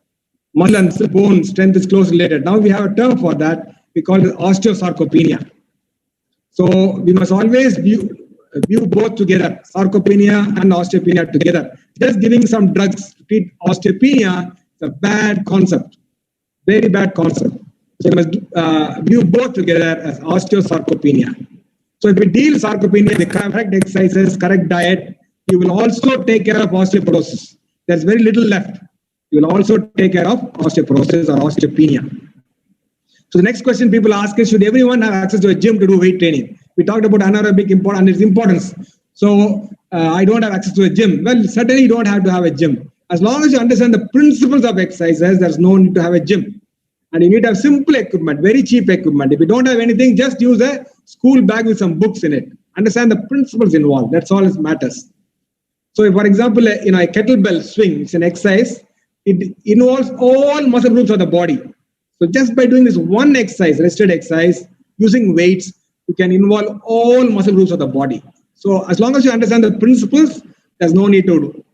Speaker 2: Muscle and bone strength is closely related. Now we have a term for that. We call it osteosarcopenia. So we must always view both together, sarcopenia and osteopenia together. Just giving some drugs to treat osteopenia is a bad concept, very bad concept. So we must view both together as osteosarcopenia. So if we deal sarcopenia with correct exercises, correct diet, you will also take care of osteoporosis. There's very little left. You will also take care of osteoporosis or osteopenia. So the next question people ask is, should everyone have access to a gym to do weight training? We talked about anaerobic and its importance. So I don't have access to a gym. Well, certainly you don't have to have a gym. As long as you understand the principles of exercises, there's no need to have a gym. And you need to have simple equipment, very cheap equipment. If you don't have anything, just use a school bag with some books in it. Understand the principles involved. That's all that matters. So if, for example, a kettlebell swing, it's an exercise. It involves all muscle groups of the body. So just by doing this one exercise, rested exercise, using weights, you can involve all muscle groups of the body. So as long as you understand the principles, there's no need to do.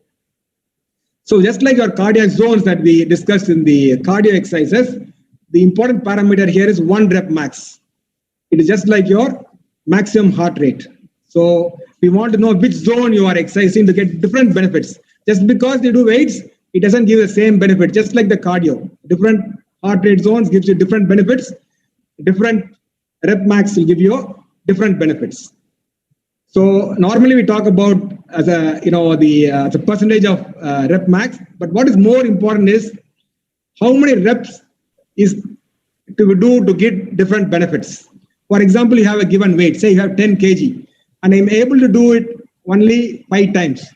Speaker 2: So just like your cardiac zones that we discussed in the cardio exercises, the important parameter here is 1 rep max. It is just like your maximum heart rate. So we want to know which zone you are exercising to get different benefits. Just because you do weights, it doesn't give the same benefit, just like the cardio. Different heart rate zones gives you different benefits. Different rep max will give you different benefits. So normally we talk about as a the percentage of rep max, but what is more important is how many reps is to do to get different benefits. For example, you have a given weight, say you have 10 kg, and I'm able to do it only 5 times.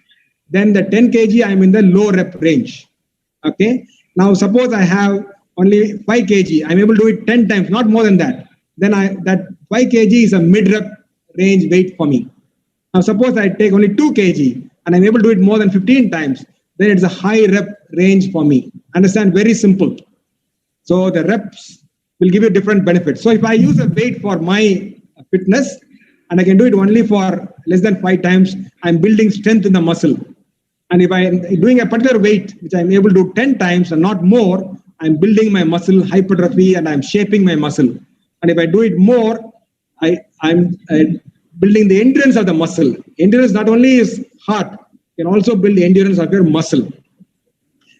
Speaker 2: Then the 10 kg, I'm in the low rep range. Okay. Now suppose I have only 5 kg, I'm able to do it 10 times, not more than that. Then that 5 kg is a mid rep range weight for me. Now suppose I take only 2 kg and I'm able to do it more than 15 times, then it's a high rep range for me. Understand? Very simple. So the reps will give you different benefits. So if I use a weight for my fitness and I can do it only for less than 5 times, I'm building strength in the muscle. And if I'm doing a particular weight, which I'm able to do 10 times and not more, I'm building my muscle hypertrophy and I'm shaping my muscle. And if I do it more, I'm building the endurance of the muscle. Endurance not only is heart, you can also build the endurance of your muscle.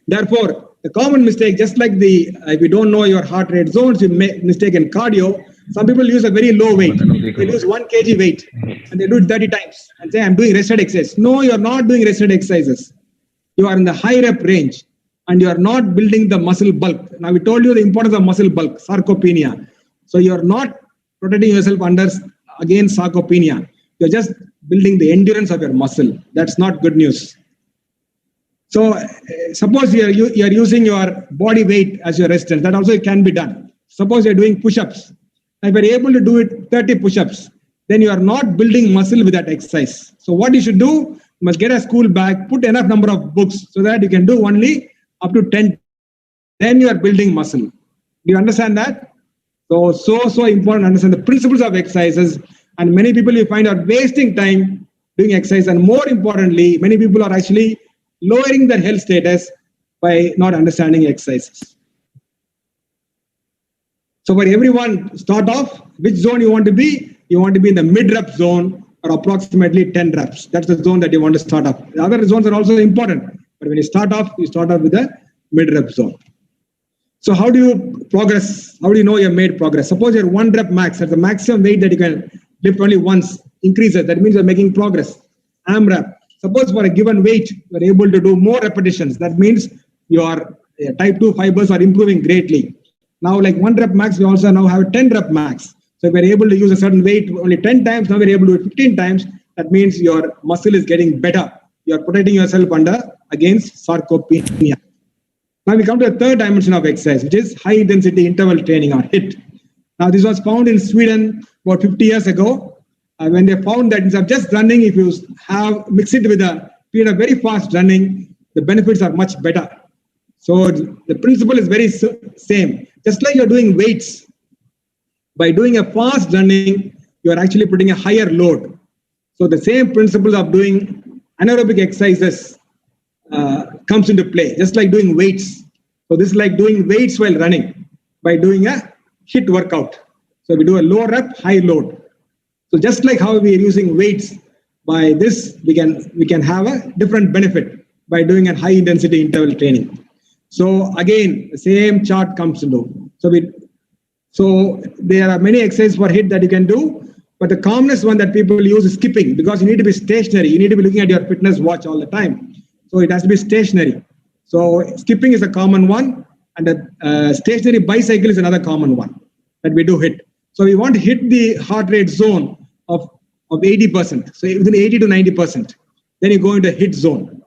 Speaker 2: Therefore, the common mistake, just like if you don't know your heart rate zones, you make mistake in cardio. Some people use a very low weight. They use 1 kg weight and they do it 30 times and say, I'm doing rested exercise. No, you're not doing rested exercises. You are in the high rep range and you are not building the muscle bulk. Now, we told you the importance of muscle bulk, sarcopenia. So you're not protecting yourself against sarcopenia. You're just building the endurance of your muscle. That's not good news. So suppose you're using your body weight as your resistance. That also can be done. Suppose you're doing push-ups. If you're able to do it 30 push-ups, then you are not building muscle with that exercise. So what you should do, you must get a school bag, put enough number of books so that you can do only up to 10. Then you are building muscle. Do you understand that? So important to understand the principles of exercises. And many people you find are wasting time doing exercise. And more importantly, many people are actually lowering their health status by not understanding exercises. So for everyone, start off, which zone you want to be? You want to be in the mid-rep zone or approximately 10 reps. That's the zone that you want to start off. The other zones are also important. But when you start off with the mid-rep zone. So how do you progress? How do you know you've made progress? Suppose you're 1 rep max, that's the maximum weight that you can lift only once, increases. That means you're making progress. AMRAP. Suppose for a given weight, you're able to do more repetitions. That means your type 2 fibers are improving greatly. Now, like 1 rep max, we also now have a 10 rep max. So if we're able to use a certain weight only 10 times, now we're able to do it 15 times. That means your muscle is getting better. You're protecting yourself against sarcopenia. Now we come to the third dimension of exercise, which is high intensity interval training or HIIT. Now this was found in Sweden about 50 years ago. When they found that instead of just running, if you mix it with a period of very fast running, the benefits are much better. So the principle is very same. Just like you're doing weights, by doing a fast running, you're actually putting a higher load. So the same principle of doing anaerobic exercises comes into play, just like doing weights. So this is like doing weights while running by doing a HIIT workout. So we do a low rep, high load. So just like how we are using weights, by this we can have a different benefit by doing a high intensity interval training. So again, the same chart comes into. So there are many exercises for HIIT that you can do, but the commonest one that people use is skipping, because you need to be stationary. You need to be looking at your fitness watch all the time. So it has to be stationary. So skipping is a common one, and a stationary bicycle is another common one that we do HIIT. So we want to hit the heart rate zone of 80%. So within 80 to 90%, then you go into HIIT zone.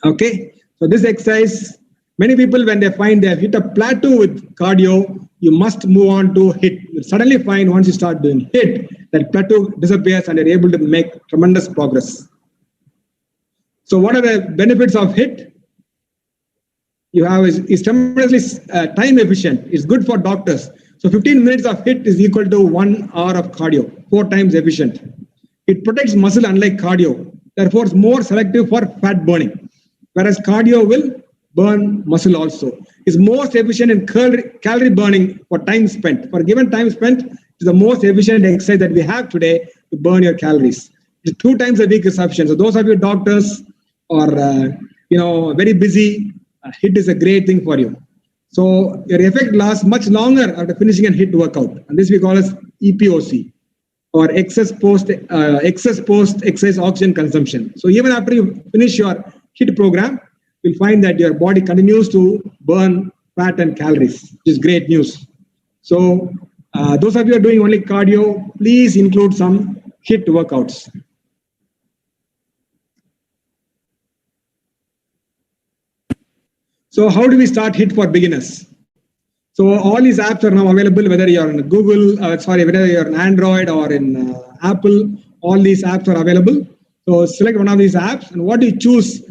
Speaker 2: Okay. So this exercise, many people, when they find they have hit a plateau with cardio, you must move on to HIIT. You'll suddenly find once you start doing HIIT, that plateau disappears and you're able to make tremendous progress. So what are the benefits of HIIT? You have is tremendously time efficient. It's good for doctors. So 15 minutes of HIIT is equal to 1 hour of cardio, 4 times efficient. It protects muscle unlike cardio. Therefore, it's more selective for fat burning. Whereas cardio will burn muscle also. It's most efficient in calorie burning for time spent. For given time spent, it's the most efficient exercise that we have today to burn your calories. It's 2 times a week is sufficient. So those of you doctors or very busy, HIIT is a great thing for you. So your effect lasts much longer after finishing a HIIT workout. And this we call as EPOC, or excess post exercise oxygen consumption. So even after you finish your HIIT program, you'll find that your body continues to burn fat and calories, which is great news. So those of you who are doing only cardio, please include some HIIT workouts. So how do we start HIIT for beginners? So all these apps are now available, whether you're in Google, whether you're in Android or in Apple, all these apps are available. So select one of these apps, and what you choose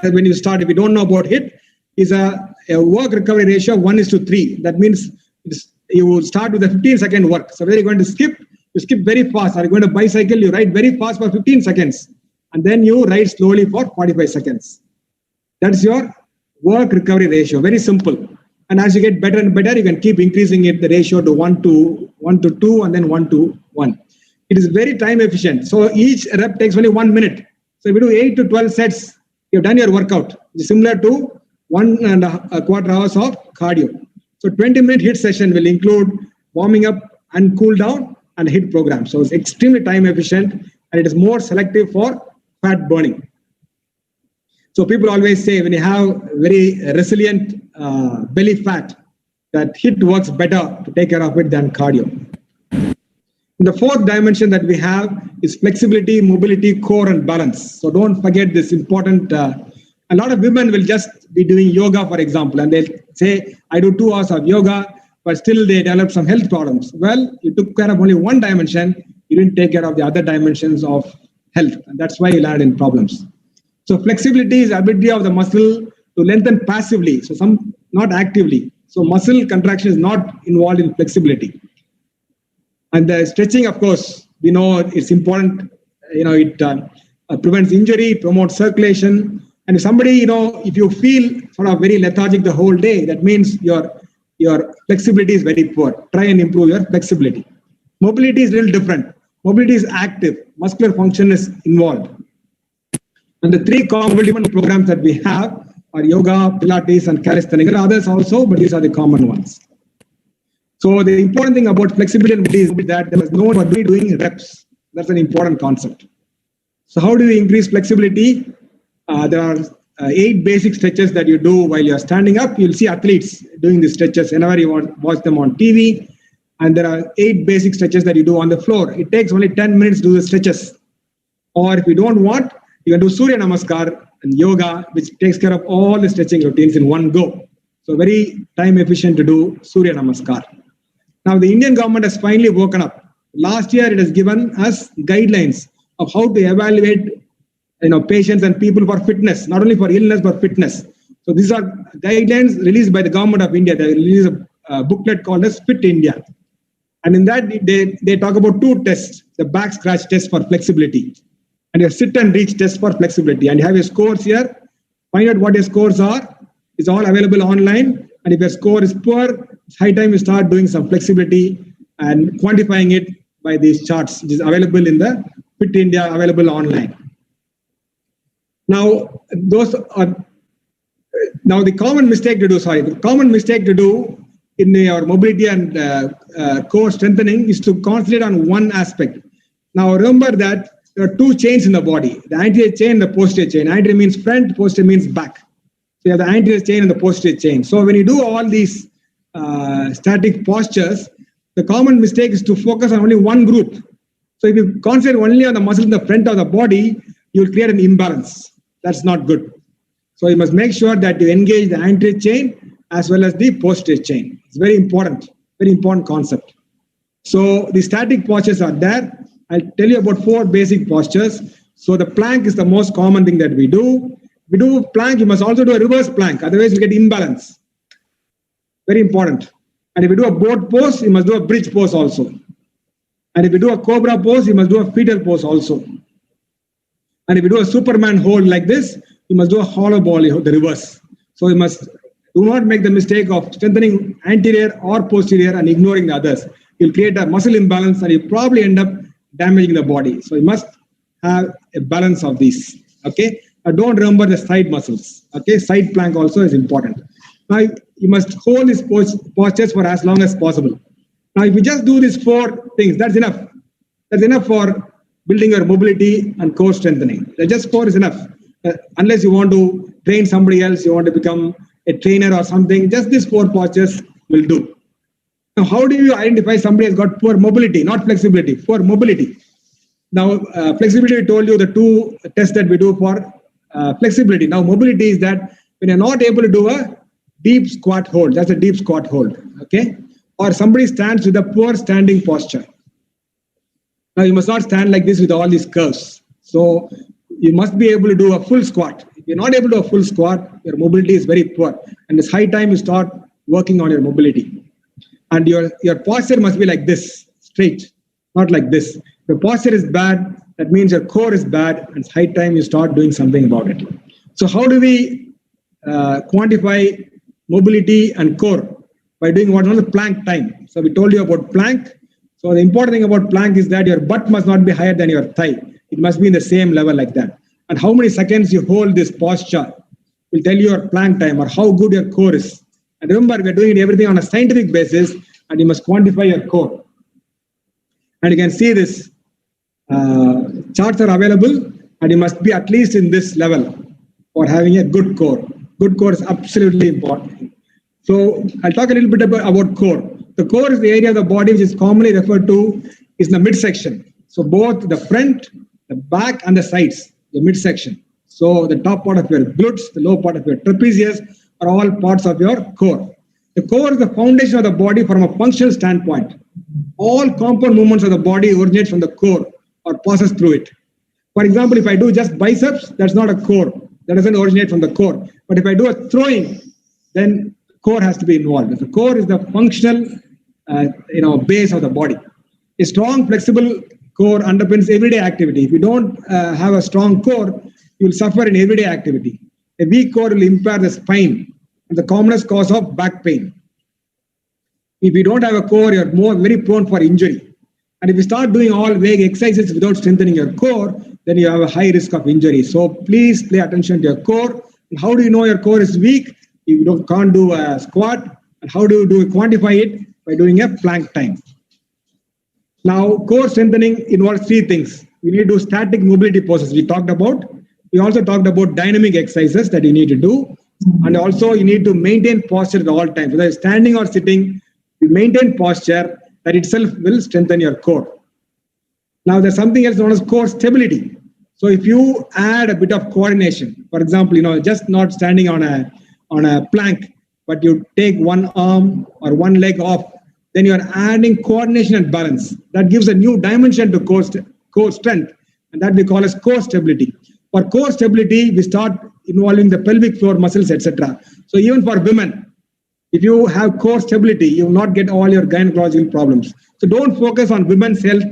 Speaker 2: when you start, if you don't know about HIIT, is a work recovery ratio of 1:3. That means you will start with a 15-second work. So whether you're going to skip, you skip very fast. Are you going to bicycle, you ride very fast for 15 seconds. And then you ride slowly for 45 seconds. That's your work recovery ratio, very simple. And as you get better and better, you can keep increasing it, the ratio to 1 to 2 and then 1 to 1. It is very time efficient. So each rep takes only 1 minute. So if you do 8 to 12 sets, you've done your workout. It's similar to 1.25 hours of cardio. So 20-minute HIIT session will include warming up and cool down and HIIT program. So it's extremely time efficient and it is more selective for fat burning. So people always say when you have very resilient belly fat, that HIIT works better to take care of it than cardio. The fourth dimension that we have is flexibility, mobility, core, and balance. So don't forget this important. A lot of women will just be doing yoga, for example, and they'll say, I do 2 hours of yoga, but still they develop some health problems. Well, you took care of only one dimension, you didn't take care of the other dimensions of health, and that's why you landed in problems. So flexibility is the ability of the muscle to lengthen passively, so some not actively. So muscle contraction is not involved in flexibility. And the stretching, of course, we know it's important. It prevents injury, promotes circulation. And if somebody, if you feel sort of very lethargic the whole day, that means your flexibility is very poor. Try and improve your flexibility. Mobility is a little different. Mobility is active. Muscular function is involved. And the 3 common programs that we have are yoga, Pilates, and calisthenics. There are others also, but these are the common ones. So the important thing about flexibility is that there is no one doing reps. That's an important concept. So how do we increase flexibility? There are 8 basic stretches that you do while you're standing up. You'll see athletes doing these stretches whenever you watch them on TV. And there are 8 basic stretches that you do on the floor. It takes only 10 minutes to do the stretches. Or if you don't want, you can do Surya Namaskar and yoga, which takes care of all the stretching routines in one go. So very time efficient to do Surya Namaskar. Now the Indian government has finally woken up. Last year it has given us guidelines of how to evaluate patients and people for fitness, not only for illness but fitness. So these are guidelines released by the government of India. They released a booklet called as Fit India. And in that they talk about 2 tests, the back scratch test for flexibility and your sit and reach test for flexibility. And you have your scores here. Find out what your scores are. It's all available online. And if your score is poor, it's high time you start doing some flexibility and quantifying it by these charts, which is available in the Fit India, available online. Now, the common mistake to do in your mobility and core strengthening is to concentrate on one aspect. Now, remember that there are 2 chains in the body, the anterior chain and the posterior chain. Anterior means front, posterior means back. So you have the anterior chain and the posterior chain. So when you do all these static postures, the common mistake is to focus on only one group. So if you concentrate only on the muscle in the front of the body, you will create an imbalance. That's not good. So you must make sure that you engage the anterior chain as well as the posterior chain. It's very important concept. So the static postures are there. I'll tell you about 4 basic postures. So the plank is the most common thing that we do. If we do plank, you must also do a reverse plank. Otherwise, you get imbalance. Very important. And if you do a boat pose, you must do a bridge pose also. And if you do a cobra pose, you must do a fetal pose also. And if you do a Superman hold like this, you must do a hollow body, the reverse. So you must do not make the mistake of strengthening anterior or posterior and ignoring the others. You'll create a muscle imbalance and you probably end up damaging the body. So you must have a balance of these. Okay. Don't remember the side muscles. Okay. Side plank also is important. Now you must hold these postures for as long as possible. Now, if you just do these 4 things, that's enough. That's enough for building your mobility and core strengthening. Just 4 is enough. Unless you want to train somebody else, you want to become a trainer or something, just these 4 postures will do. Now, how do you identify somebody has got poor mobility, not flexibility, poor mobility? Now, flexibility, we told you the 2 tests that we do for flexibility. Now, mobility is that when you're not able to do a deep squat hold, that's a deep squat hold, okay? Or somebody stands with a poor standing posture. Now, you must not stand like this with all these curves. So, you must be able to do a full squat. If you're not able to do a full squat, your mobility is very poor. And it's high time you start working on your mobility. And your posture must be like this, straight, not like this. If your posture is bad, that means your core is bad, and it's high time you start doing something about it. So how do we quantify mobility and core? By doing what is called the plank time. So we told you about plank. So the important thing about plank is that your butt must not be higher than your thigh. It must be in the same level like that. And how many seconds you hold this posture will tell you your plank time or how good your core is. And remember, we're doing everything on a scientific basis, and you must quantify your core. And you can see this. Charts are available, and you must be at least in this level for having a good core. Good core is absolutely important. So I'll talk a little bit about core. The core is the area of the body which is commonly referred to is the midsection. So both the front, the back, and the sides, the midsection. So the top part of your glutes, the lower part of your trapezius are all parts of your core. The core is the foundation of the body from a functional standpoint. All compound movements of the body originate from the core or passes through it. For example, if I do just biceps, that's not a core. That doesn't originate from the core. But if I do a throwing, then core has to be involved. The core is the functional base of the body. A strong, flexible core underpins everyday activity. If you don't have a strong core, you'll suffer in everyday activity. A weak core will impair the spine, and the commonest cause of back pain. If you don't have a core, you're very prone for injury. And if you start doing all vague exercises without strengthening your core, then you have a high risk of injury. So please pay attention to your core. And how do you know your core is weak? You can't do a squat. And how do you quantify it? By doing a plank time. Now, core strengthening involves 3 things. We need to do static mobility poses we talked about. We also talked about dynamic exercises that you need to do. And also you need to maintain posture at all times. Whether standing or sitting, you maintain posture, that itself will strengthen your core. Now there's something else known as core stability. So if you add a bit of coordination, for example, just not standing on a plank, but you take one arm or one leg off, then you are adding coordination and balance. That gives a new dimension to core strength, and that we call as core stability. For core stability, we start involving the pelvic floor muscles, etc. So even for women, if you have core stability, you will not get all your gynecological problems. So don't focus on women's health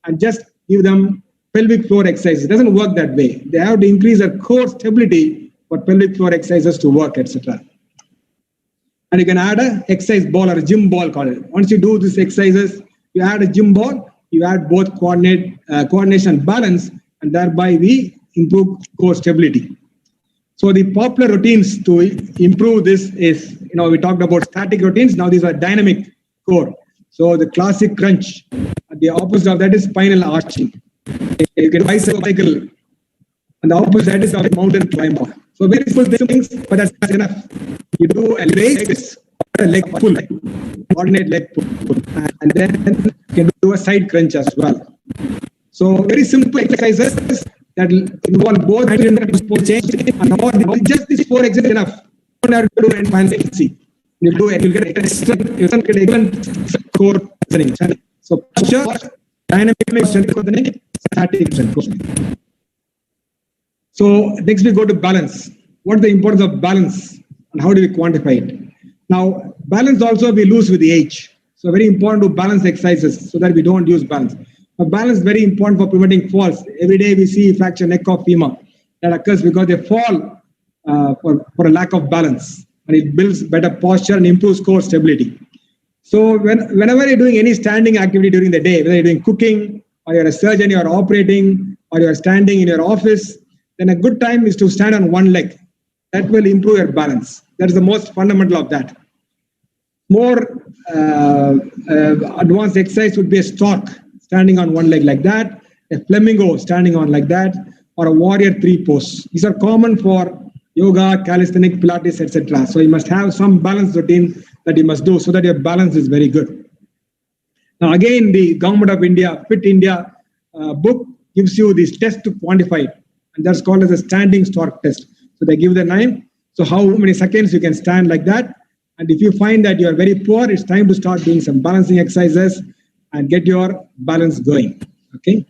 Speaker 2: and just give them pelvic floor exercises. It doesn't work that way. They have to increase their core stability for pelvic floor exercises to work, etc. And you can add an exercise ball or a gym ball, call it. Once you do these exercises, you add a gym ball, you add both coordination and balance, and thereby we improve core stability. So the popular routines to improve this is, we talked about static routines. Now these are dynamic core. So the classic crunch. The opposite of that is spinal arching. You can bicycle, and the opposite is a mountain climber. So very simple things, but that's enough. You do a leg pull, coordinate leg pull, and then you can do a side crunch as well. So very simple exercises that involve both change and all. Just these 4 exercises enough. You don't have to do any fancy. You do it, you get excellent score. So posture, dynamic strength, static strength. So next we go to balance. What is the importance of balance and how do we quantify it? Now, balance also we lose with the age. So very important to balance exercises so that we don't use balance. But balance is very important for preventing falls. Every day we see fracture neck or femur that occurs because they fall for a lack of balance. And it builds better posture and improves core stability. So whenever you're doing any standing activity during the day, whether you're doing cooking or you're a surgeon, you're operating or you're standing in your office, then a good time is to stand on one leg. That will improve your balance. That is the most fundamental of that. More advanced exercise would be a stork, standing on one leg like that, a flamingo standing on like that, or a warrior 3 pose. These are common for yoga, calisthenics, Pilates, etc. So you must have some balance routine that you must do so that your balance is very good. Now again, the Government of India, Fit India book gives you this test to quantify it. And that's called as a standing stork test. So they give the name. So how many seconds you can stand like that. And if you find that you are very poor, it's time to start doing some balancing exercises and get your balance going. Okay.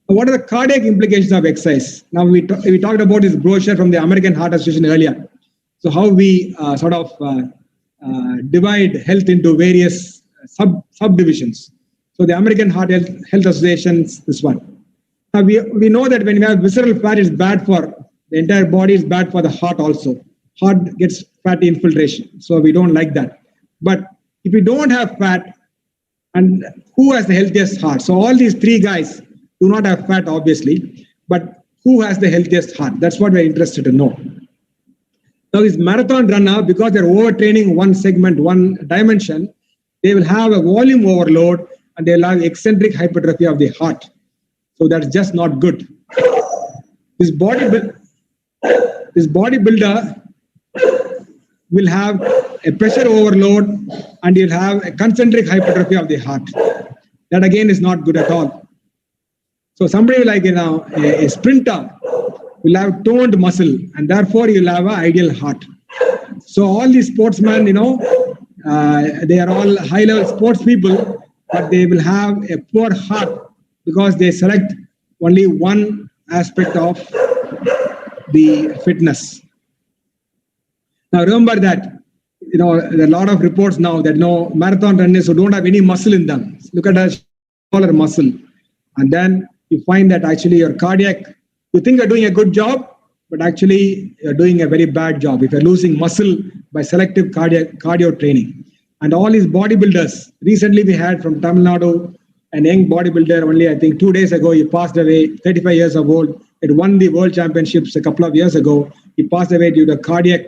Speaker 2: What are the cardiac implications of exercise? Now we talked about this brochure from the American Heart Association earlier. So how we divide health into various subdivisions. So the American Heart Health Association, this one. Now we know that when we have visceral fat, it's bad for the entire body, is bad for the heart also. Heart gets fatty infiltration. So we don't like that. But if we don't have fat, and who has the healthiest heart? So all these 3 guys do not have fat, obviously, but who has the healthiest heart? That's what we're interested to know. Now, this marathon runner, because they're overtraining one segment, one dimension, they will have a volume overload and they'll have eccentric hypertrophy of the heart. So that's just not good. This bodybuilder will have a pressure overload and you'll have a concentric hypertrophy of the heart. That again is not good at all. So somebody like a sprinter will have toned muscle and therefore you'll have an ideal heart. So all these sportsmen, they are all high-level sports people, but they will have a poor heart because they select only one aspect of the fitness. Now remember that, there are a lot of reports now that marathon runners who don't have any muscle in them. Look at a smaller muscle. And then you find that actually your cardiac, you think you're doing a good job, but actually you're doing a very bad job if you're losing muscle by selective cardio training. And all these bodybuilders, recently we had from Tamil Nadu, an young bodybuilder only, I think 2 days ago, he passed away, 35 years old. He won the world championships a couple of years ago. He passed away due to cardiac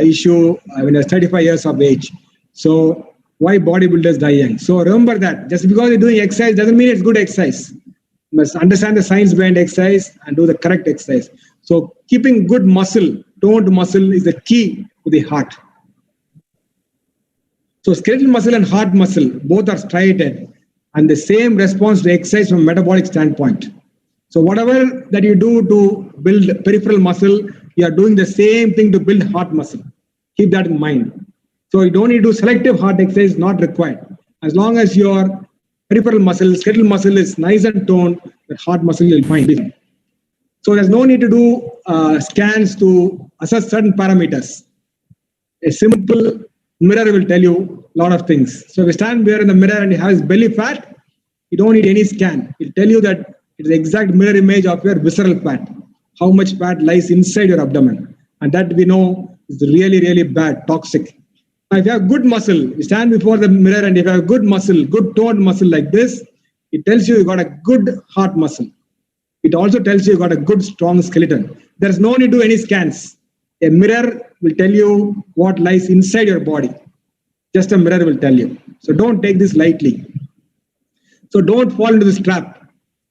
Speaker 2: issue when he was 35 years of age. So why bodybuilders die young? So remember that just because you're doing exercise doesn't mean it's good exercise. You must understand the science behind exercise and do the correct exercise. So keeping good muscle, toned muscle is the key to the heart. So skeletal muscle and heart muscle, both are striated and the same response to exercise from a metabolic standpoint. So whatever that you do to build peripheral muscle, you are doing the same thing to build heart muscle. Keep that in mind. So you don't need to do selective heart exercise, not required. As long as your peripheral muscle, skeletal muscle is nice and toned, the heart muscle will find. So there's no need to do scans to assess certain parameters. A simple mirror will tell you a lot of things. So if you stand there in the mirror and you have his belly fat, you don't need any scan. It will tell you that it's the exact mirror image of your visceral fat, how much fat lies inside your abdomen. And that we know is really, really bad, toxic. Now, if you have good muscle, you stand before the mirror and if you have good muscle, good toned muscle like this, it tells you got a good heart muscle. It also tells you got a good, strong skeleton. There's no need to do any scans. A mirror will tell you what lies inside your body. Just a mirror will tell you. So don't take this lightly. So don't fall into this trap,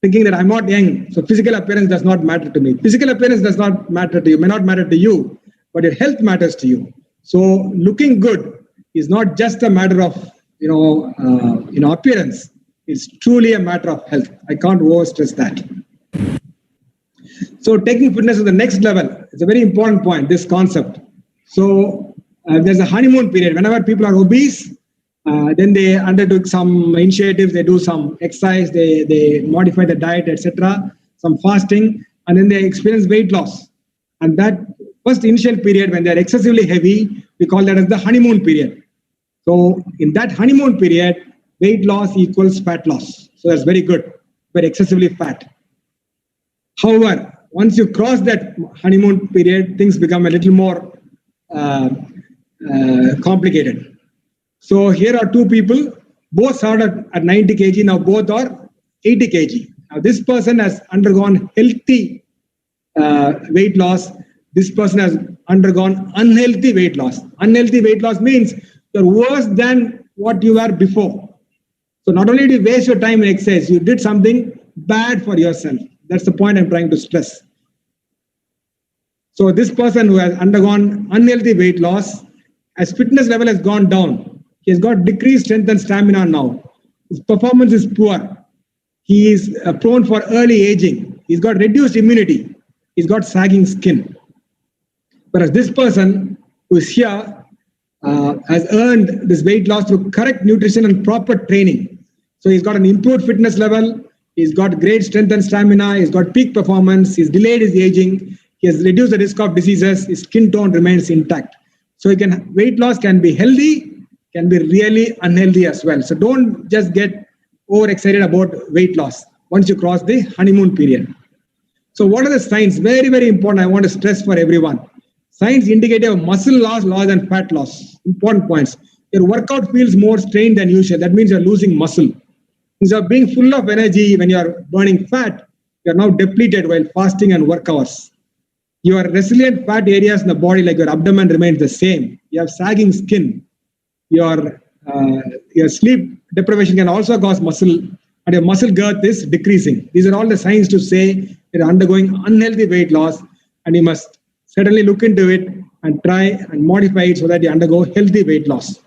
Speaker 2: thinking that I'm not young, so physical appearance does not matter to me. Physical appearance does not matter to you, may not matter to you, but your health matters to you. So looking good is not just a matter of appearance. It's truly a matter of health. I can't overstress that. So taking fitness to the next level is a very important point, this concept. So there's a honeymoon period. Whenever people are obese, then they undertook some initiatives, they do some exercise, they modify the diet, etc., some fasting, and then they experience weight loss. And that first initial period when they're excessively heavy, we call that as the honeymoon period. So in that honeymoon period, weight loss equals fat loss. So that's very good, but excessively fat. However, once you cross that honeymoon period, things become a little more complicated. So here are two people, both started at 90 kg, now both are 80 kg. Now this person has undergone healthy weight loss. This person has undergone unhealthy weight loss. Unhealthy weight loss means you're worse than what you were before. So not only did you waste your time in exercise, you did something bad for yourself. That's the point I'm trying to stress. So this person who has undergone unhealthy weight loss, as fitness level has gone down, he has got decreased strength and stamina now. His performance is poor. He is prone for early aging. He's got reduced immunity. He's got sagging skin. Whereas this person who is here has earned this weight loss through correct nutrition and proper training. So he's got an improved fitness level. He's got great strength and stamina. He's got peak performance. He's delayed his aging. He has reduced the risk of diseases. His skin tone remains intact. So weight loss can be healthy, can be really unhealthy as well. So don't just get overexcited about weight loss once you cross the honeymoon period. So what are the signs? Very, very important. I want to stress for everyone. Signs indicative of muscle loss, and fat loss. Important points. Your workout feels more strained than usual. That means you're losing muscle. Instead of being full of energy when you're burning fat, you're now depleted while fasting and work hours. Your resilient fat areas in the body, like your abdomen, remains the same. You have sagging skin. Your sleep deprivation can also cause muscle, and your muscle girth is decreasing. These are all the signs to say you're undergoing unhealthy weight loss, and you must certainly look into it and try and modify it so that you undergo healthy weight loss.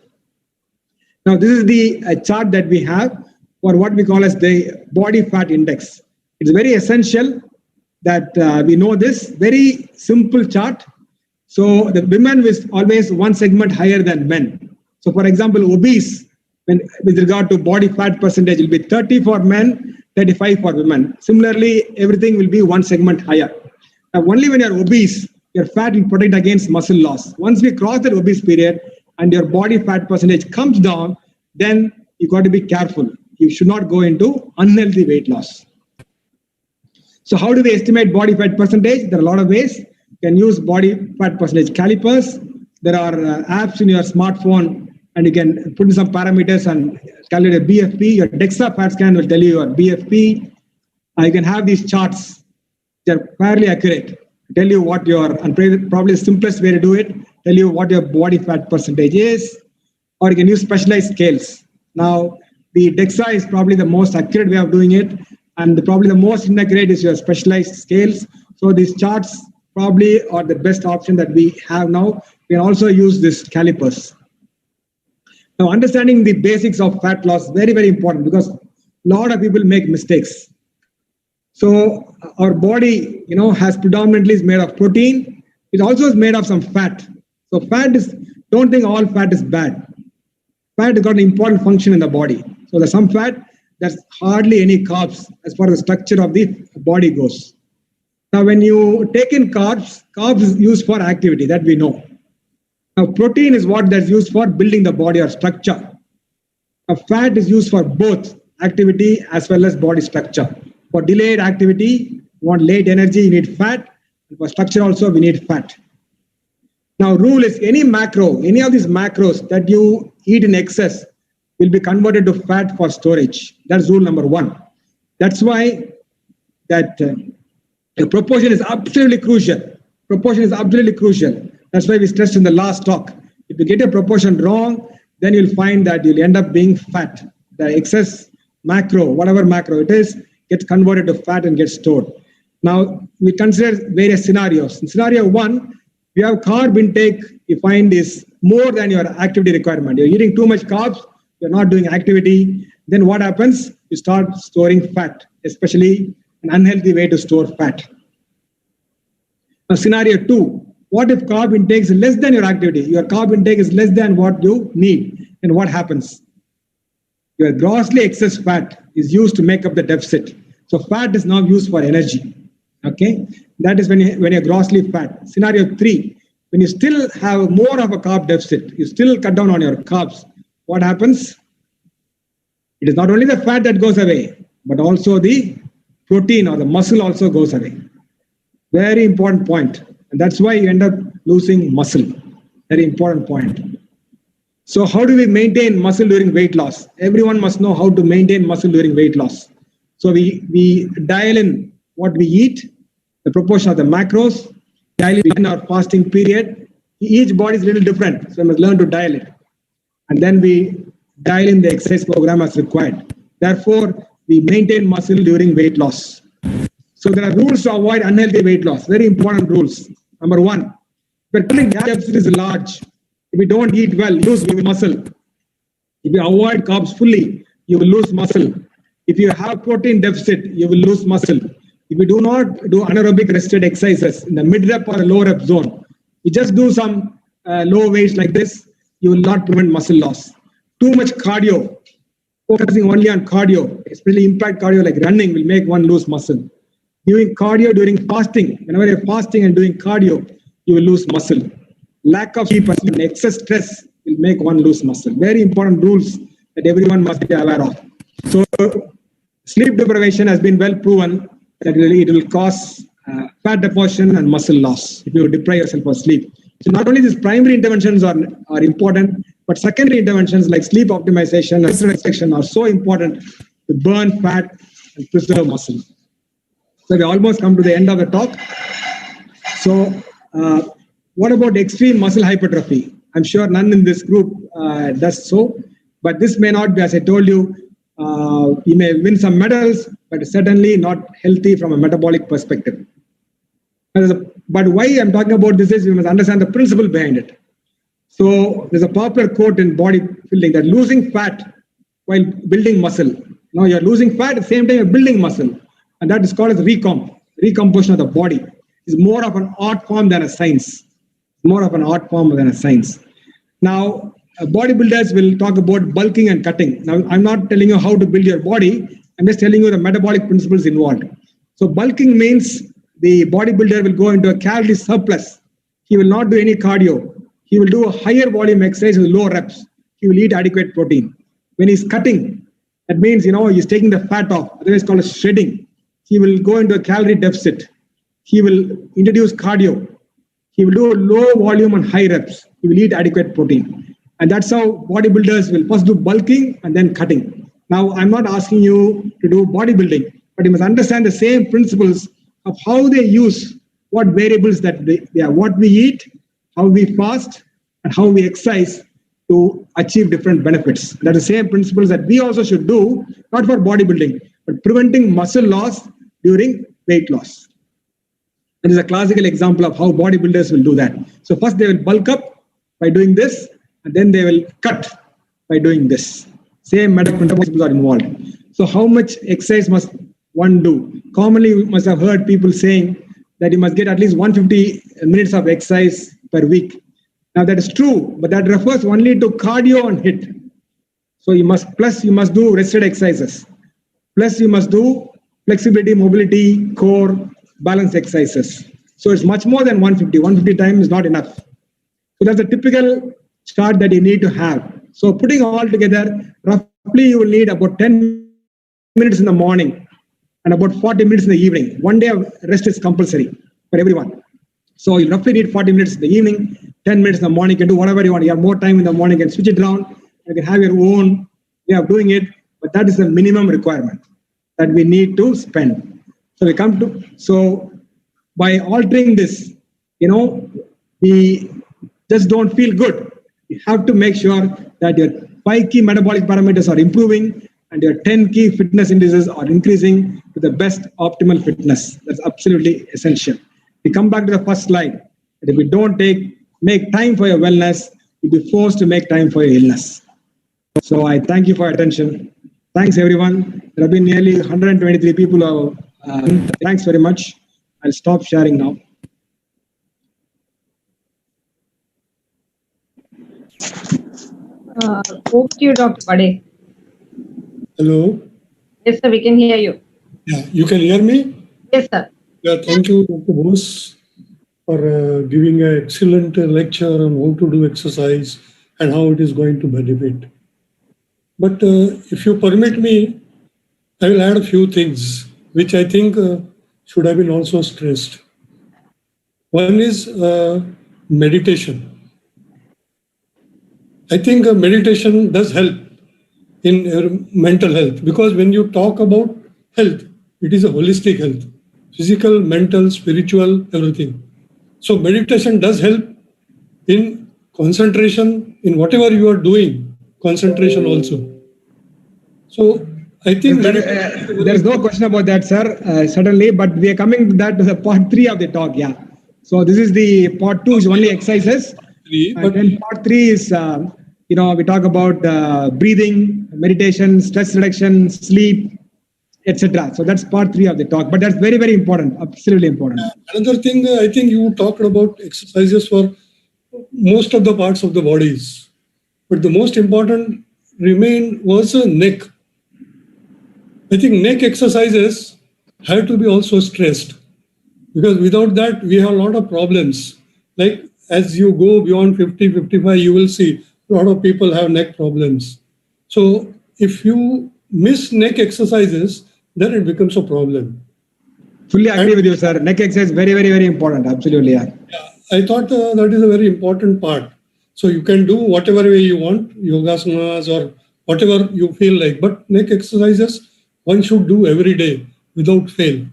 Speaker 2: Now, this is the chart that we have for what we call as the body fat index. It's very essential that we know this very simple chart. So the women is always one segment higher than men. So for example, obese, with regard to body fat percentage, will be 30 for men, 35 for women. Similarly, everything will be one segment higher. Now, only when you're obese, your fat will protect against muscle loss. Once we cross that obese period and your body fat percentage comes down, then you got to be careful. You should not go into unhealthy weight loss. So how do we estimate body fat percentage? There are a lot of ways. You can use body fat percentage calipers. There are apps in your smartphone, and you can put in some parameters and calculate a BFP. Your DEXA fat scan will tell you your BFP. You can have these charts. They're fairly accurate. Tell you what your, and probably the simplest way to do it, tell you what your body fat percentage is, or you can use specialized scales. Now, the DEXA is probably the most accurate way of doing it, and probably the most inaccurate is your specialized scales. So these charts probably are the best option that we have now. We can also use this calipers. Now, understanding the basics of fat loss is very, very important because a lot of people make mistakes. So our body, has predominantly is made of protein. It also is made of some fat. So fat is, don't think all fat is bad. Fat has got an important function in the body. So there's some fat, there's hardly any carbs as far as the structure of the body goes. Now, when you take in carbs is used for activity, that we know. Now, protein is what that's used for building the body or structure. Now, fat is used for both activity as well as body structure. For delayed activity, you want late energy, you need fat. And for structure also, we need fat. Now, rule is any macro, any of these macros that you eat in excess will be converted to fat for storage. That's rule number one. That's why that the proportion is absolutely crucial. Proportion is absolutely crucial. That's why we stressed in the last talk. If you get a proportion wrong, then you'll find that you'll end up being fat. The excess macro, whatever macro it is, gets converted to fat and gets stored. Now, we consider various scenarios. In scenario one, we have carb intake, you find is more than your activity requirement. You're eating too much carbs, you're not doing activity, then what happens? You start storing fat, especially an unhealthy way to store fat. Now, scenario 2, what if carb intake is less than your activity? Your carb intake is less than what you need. And what happens? Your grossly excess fat is used to make up the deficit. So fat is now used for energy. Okay, that is when you're grossly fat. Scenario 3, when you still have more of a carb deficit, you still cut down on your carbs. What happens? It is not only the fat that goes away, but also the protein or the muscle also goes away. Very important point. And that's why you end up losing muscle. Very important point. So how do we maintain muscle during weight loss? Everyone must know how to maintain muscle during weight loss. So we dial in what we eat, the proportion of the macros, dial in our fasting period. Each body is a little different, so we must learn to dial it. And then we dial in the exercise program as required. Therefore, we maintain muscle during weight loss. So there are rules to avoid unhealthy weight loss. Very important rules. Number 1, if your deficit is large, if you don't eat well, you lose muscle. If you avoid carbs fully, you will lose muscle. If you have protein deficit, you will lose muscle. If you do not do anaerobic rested exercises in the mid-rep or low rep zone, you just do some low weights like this, you will not prevent muscle loss. Too much cardio, focusing only on cardio, especially impact cardio like running, will make one lose muscle. Doing cardio during fasting, whenever you're fasting and doing cardio, you will lose muscle. Lack of sleep and excess stress will make one lose muscle. Very important rules that everyone must be aware of. So sleep deprivation has been well proven that it will cause fat deposition and muscle loss if you deprive yourself of sleep. So not only these primary interventions are important, but secondary interventions like sleep optimization and restriction are so important to burn fat and preserve muscle. So we almost come to the end of the talk. So what about extreme muscle hypertrophy? I'm sure none in this group does so, but this may not be, as I told you, you may win some medals, but certainly not healthy from a metabolic perspective. But why I'm talking about this is we must understand the principle behind it. So there's a popular quote in bodybuilding that losing fat while building muscle. Now you're losing fat at the same time you're building muscle. And that is called as recomposition of the body. It's more of an art form than a science. More of an art form than a science. Now, bodybuilders will talk about bulking and cutting. Now, I'm not telling you how to build your body. I'm just telling you the metabolic principles involved. So bulking means the bodybuilder will go into a calorie surplus. He will not do any cardio. He will do a higher volume exercise with low reps. He will eat adequate protein. When he's cutting, that means, he's taking the fat off. Otherwise called as shredding. He will go into a calorie deficit. He will introduce cardio. He will do low volume and high reps. He will eat adequate protein. And that's how bodybuilders will first do bulking and then cutting. Now, I'm not asking you to do bodybuilding, but you must understand the same principles of how they use what variables that they are, what we eat, how we fast, and how we exercise to achieve different benefits. That's the same principles that we also should do, not for bodybuilding, but preventing muscle loss during weight loss. That is a classical example of how bodybuilders will do that. So first they will bulk up by doing this, and then they will cut by doing this. Same metabolic principles are involved. So how much exercise must one do? Commonly, you must have heard people saying that you must get at least 150 minutes of exercise per week. Now that is true, but that refers only to cardio and HIIT. So you must do rested exercises. Plus you must do flexibility, mobility, core, balance exercises. So it's much more than 150. 150 times is not enough. So that's a typical chart that you need to have. So putting all together, roughly you will need about 10 minutes in the morning and about 40 minutes in the evening. 1 day of rest is compulsory for everyone. So you roughly need 40 minutes in the evening, 10 minutes in the morning. You can do whatever you want. You have more time in the morning, you can switch it around. You can have your own way of doing it, but that is the minimum requirement that we need to spend. So by altering this, we just don't feel good. You have to make sure that your 5 key metabolic parameters are improving and your 10 key fitness indices are increasing to the best optimal fitness. That's absolutely essential. We come back to the first slide. That if we don't make time for your wellness, you'll be forced to make time for your illness. So I thank you for your attention. Thanks everyone. There have been nearly 123 people. Thanks very much. I'll stop sharing now.
Speaker 1: Over to you, Dr. Pade.
Speaker 6: Hello.
Speaker 1: Yes, sir, we can hear you.
Speaker 6: Yeah, you can hear me?
Speaker 1: Yes, sir.
Speaker 6: Yeah, thank you, Dr. Bose, for giving an excellent lecture on how to do exercise and how it is going to benefit. But if you permit me, I will add a few things which I think should have been also stressed. One is meditation. I think meditation does help in your mental health, because when you talk about health, it is a holistic health, physical, mental, spiritual, everything. So meditation does help in concentration, in whatever you are doing, concentration also. So I think
Speaker 2: there's no question about that, sir. Certainly, but we are coming to that to the part 3 of the talk. Yeah. So this is the part 2 is only exercises. But then part 3 is we talk about breathing, meditation, stress reduction, sleep, etc. So that's part 3 of the talk. But that's very, very important. Absolutely important.
Speaker 6: Another thing, I think you talked about exercises for most of the parts of the bodies, but the most important was neck. I think neck exercises have to be also stressed, because without that we have a lot of problems. Like as you go beyond 50, 55, you will see a lot of people have neck problems. So if you miss neck exercises, then it becomes a problem.
Speaker 2: Fully agree with you, sir. Neck exercise is very, very, very important. Absolutely, yeah.
Speaker 6: I thought that is a very important part. So you can do whatever way you want, yogasanas or whatever you feel like. But neck exercises, one should do every day without fail.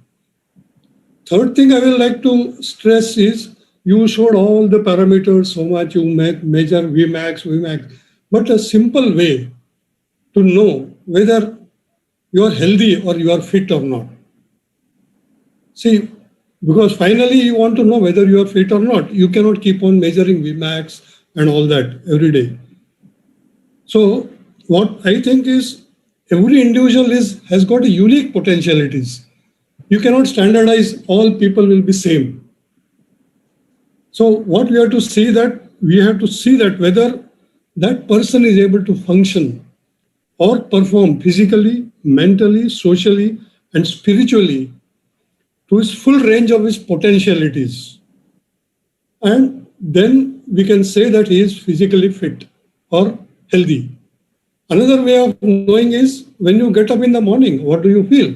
Speaker 6: Third thing I will like to stress is you showed all the parameters, so much you measure Vmax, but a simple way to know whether you are healthy or you are fit or not. See, because finally you want to know whether you are fit or not. You cannot keep on measuring Vmax and all that every day. So what I think is every individual has got a unique potentialities. You cannot standardize, all people will be same. So what we have to see that whether that person is able to function or perform physically, mentally, socially, and spiritually to his full range of his potentialities. And then we can say that he is physically fit or healthy. Another way of knowing is when you get up in the morning, what do you feel?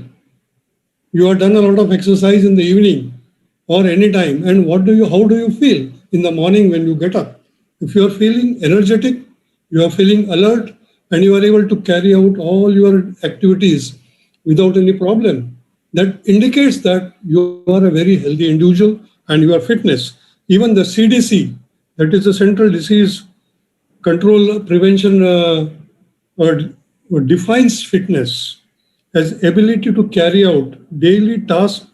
Speaker 6: You have done a lot of exercise in the evening or any time, and how do you feel in the morning when you get up? If you are feeling energetic, you are feeling alert, and you are able to carry out all your activities without any problem, that indicates that you are a very healthy individual and your fitness. Even the CDC, that is the Central Disease Control Prevention, defines fitness as ability to carry out daily tasks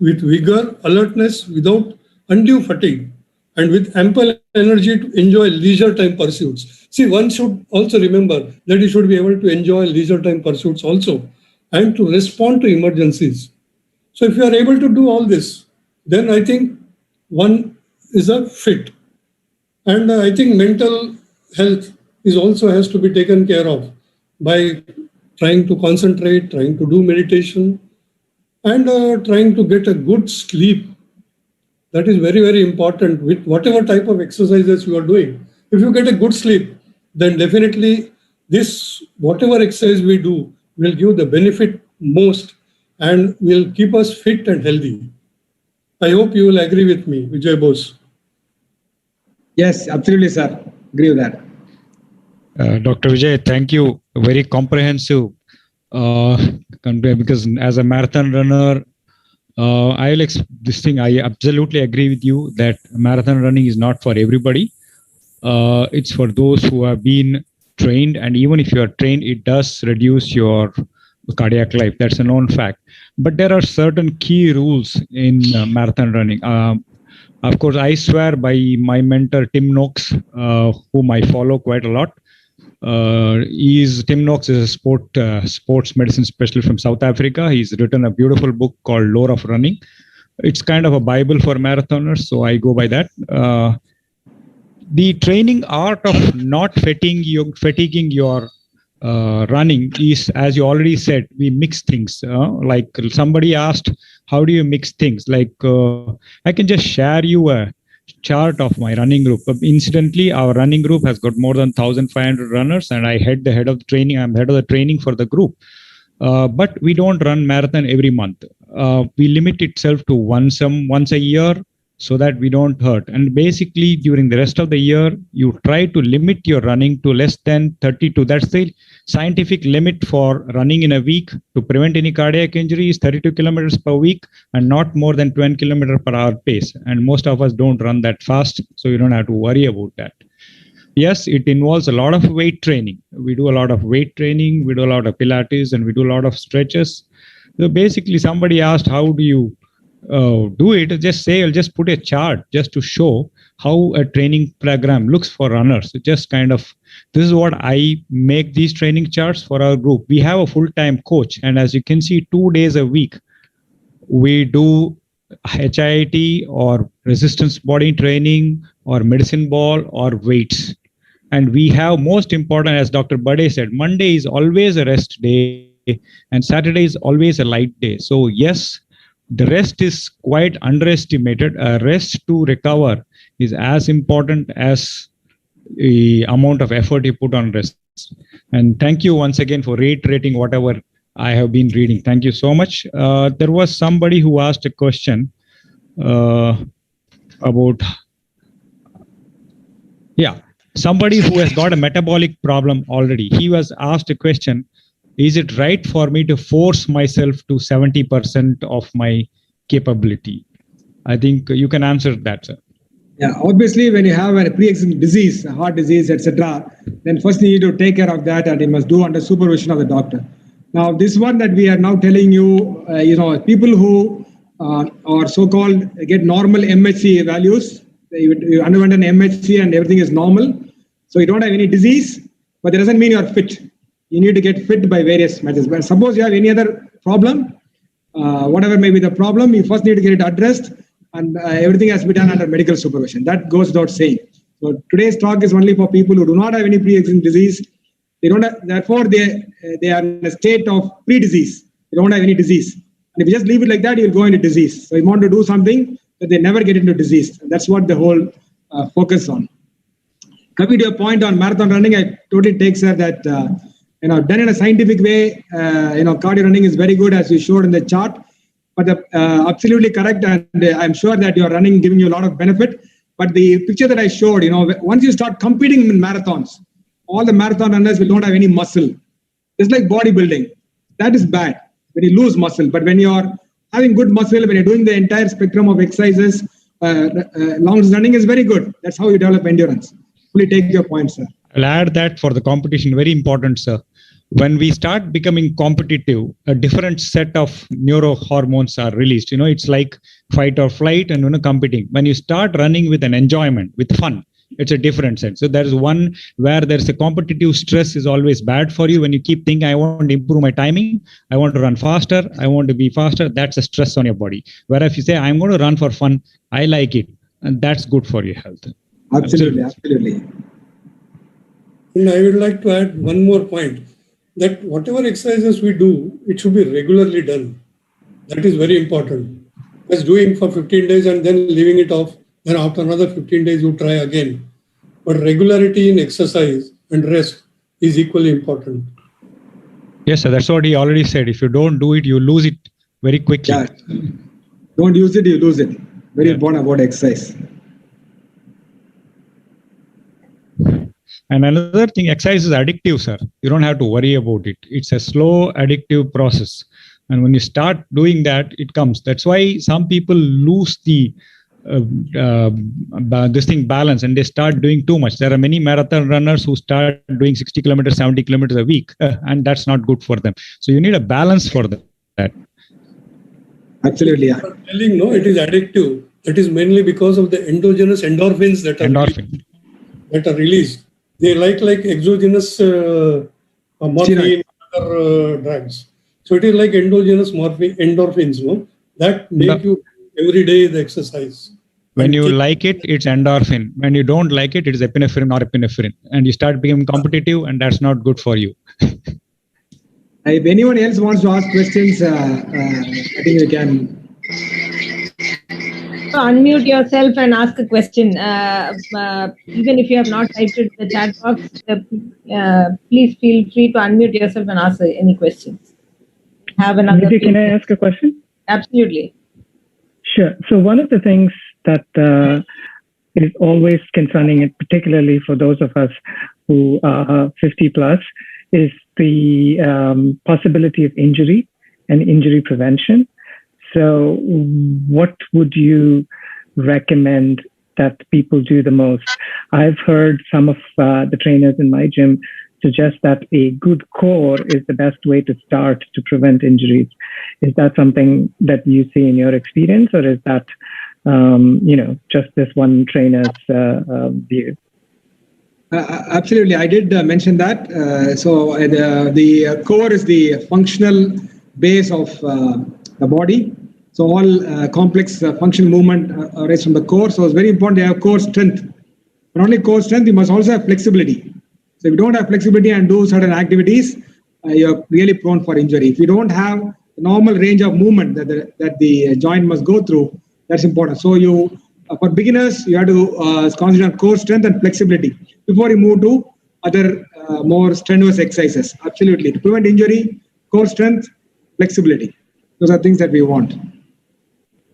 Speaker 6: with vigor, alertness, without undue fatigue, and with ample energy to enjoy leisure time pursuits. See, one should also remember that you should be able to enjoy leisure time pursuits also, and to respond to emergencies. So if you are able to do all this, then I think one is a fit. And I think mental health also has to be taken care of by trying to concentrate, trying to do meditation, and trying to get a good sleep. That is very, very important with whatever type of exercises you are doing. If you get a good sleep, then definitely whatever exercise we do will give the benefit most and will keep us fit and healthy. I hope you will agree with me, Vijay Bose.
Speaker 2: Yes, absolutely, sir. Agree with that.
Speaker 3: Dr. Vijay, thank you. Very comprehensive. Because as a marathon runner, I absolutely agree with you that marathon running is not for everybody. It's for those who have been trained, and even if you are trained, it does reduce your cardiac life. That's a known fact. But there are certain key rules in marathon running. Of course, I swear by my mentor Tim Noakes, whom I follow quite a lot. Tim Knox is a sports medicine specialist from South Africa. He's written a beautiful book called Lore of Running. It's kind of a Bible for marathoners, so I go by that. The training art of not fatiguing your running is, as you already said, we mix things. Like somebody asked, how do you mix things? Like I can just share you a chart of my running group. Incidentally, our running group has got more than 1,500 runners, and I'm head of the training for the group. But we don't run marathon every month. We limit itself to once a year, so that we don't hurt. And basically, during the rest of the year, you try to limit your running to less than 32. That's the scientific limit for running in a week to prevent any cardiac injury is 32 kilometers per week and not more than 20 kilometers per hour pace. And most of us don't run that fast, so you don't have to worry about that. Yes, it involves a lot of weight training. We do a lot of weight training, we do a lot of Pilates, and we do a lot of stretches. So basically, somebody asked, how do you do it? Just say, I'll just put a chart just to show how a training program looks for runners. Just kind of, this is what I make these training charts for our group. We have a full-time coach, and as you can see, 2 days a week, we do HIIT or resistance body training or medicine ball or weights. And we have, most important, as Dr. Bade said, Monday is always a rest day and Saturday is always a light day. So yes, the rest is quite underestimated. A rest to recover is as important as the amount of effort you put on rest. And thank you once again for reiterating whatever I have been reading. Thank you so much. There was somebody who asked a question about, somebody who has got a metabolic problem already. He was asked a question, is it right for me to force myself to 70% of my capability? I think you can answer that, sir.
Speaker 2: Yeah, obviously, when you have a pre-existing disease, a heart disease, etc., then first you need to take care of that, and you must do under supervision of the doctor. Now, this one that we are now telling you, people who are so-called get normal MHC values, you underwent an MHC and everything is normal, so you don't have any disease, but that doesn't mean you are fit. You need to get fit by various methods. But suppose you have any other problem, whatever may be the problem, you first need to get it addressed, and everything has to be done under medical supervision. That goes without saying. So today's talk is only for people who do not have any pre-existing disease. They don't have, therefore, they are in a state of pre-disease. They don't have any disease. And if you just leave it like that, you'll go into disease. So you want to do something that they never get into disease. And that's what the whole focus on. Coming to your point on marathon running, I totally take, sir, that done in a scientific way, cardio running is very good, as we showed in the chart. But absolutely correct, and I'm sure that your running giving you a lot of benefit. But the picture that I showed, once you start competing in marathons, all the marathon runners will not have any muscle. It's like bodybuilding. That is bad when you lose muscle. But when you're having good muscle, when you're doing the entire spectrum of exercises, long running is very good. That's how you develop endurance. Fully take your point, sir.
Speaker 3: I'll add that for the competition, very important, sir. When we start becoming competitive, a different set of neurohormones are released. It's like fight or flight and competing. When you start running with an enjoyment, with fun, it's a different sense. So there is one where there's a competitive stress is always bad for you. When you keep thinking, I want to improve my timing, I want to run faster, I want to be faster, that's a stress on your body. Whereas if you say, I'm going to run for fun, I like it, and that's good for your health.
Speaker 2: Absolutely.
Speaker 6: And I would like to add one more point, that whatever exercises we do, it should be regularly done. That is very important. Just doing for 15 days and then leaving it off, then after another 15 days you try again. But regularity in exercise and rest is equally important.
Speaker 3: Yes, sir, that's what he already said. If you don't do it, you lose it very quickly.
Speaker 2: Yeah. Don't use it, you lose it. Very important about exercise.
Speaker 3: And another thing, exercise is addictive, sir. You don't have to worry about it. It's a slow, addictive process. And when you start doing that, it comes. That's why some people lose the balance and they start doing too much. There are many marathon runners who start doing 60 kilometers, 70 kilometers a week, and that's not good for them. So you need a balance for that.
Speaker 2: Absolutely, yeah.
Speaker 6: Telling, no, it is addictive. That is mainly because of the endogenous endorphins that are released. They like exogenous morphine, other drugs. So it is like endogenous morphine, endorphins, no? That make you every day the exercise.
Speaker 3: When you like it, it's endorphin. When you don't like it, it's epinephrine or epinephrine. And you start becoming competitive, and that's not good for you.
Speaker 2: If anyone else wants to ask questions, I think we can.
Speaker 1: Unmute yourself and ask a question. Even if you have not typed it in the chat box, please feel free to unmute yourself and ask any questions. Have another.
Speaker 7: Maybe can I ask a question?
Speaker 1: Absolutely.
Speaker 7: Sure. So one of the things that is always concerning, and particularly for those of us who are 50 plus, is the possibility of injury and injury prevention. So what would you recommend that people do the most? I've heard some of the trainers in my gym suggest that a good core is the best way to start to prevent injuries. Is that something that you see in your experience, or is that just this one trainer's view?
Speaker 2: Absolutely, I did mention that. So the core is the functional base of the body. So all complex functional movement arises from the core. So it's very important to have core strength. Not only core strength, you must also have flexibility. So if you don't have flexibility and do certain activities, you're really prone for injury. If you don't have the normal range of movement that the joint must go through, that's important. So you, for beginners, you have to concentrate on core strength and flexibility before you move to other more strenuous exercises. Absolutely. To prevent injury, core strength, flexibility. Those are things that we want.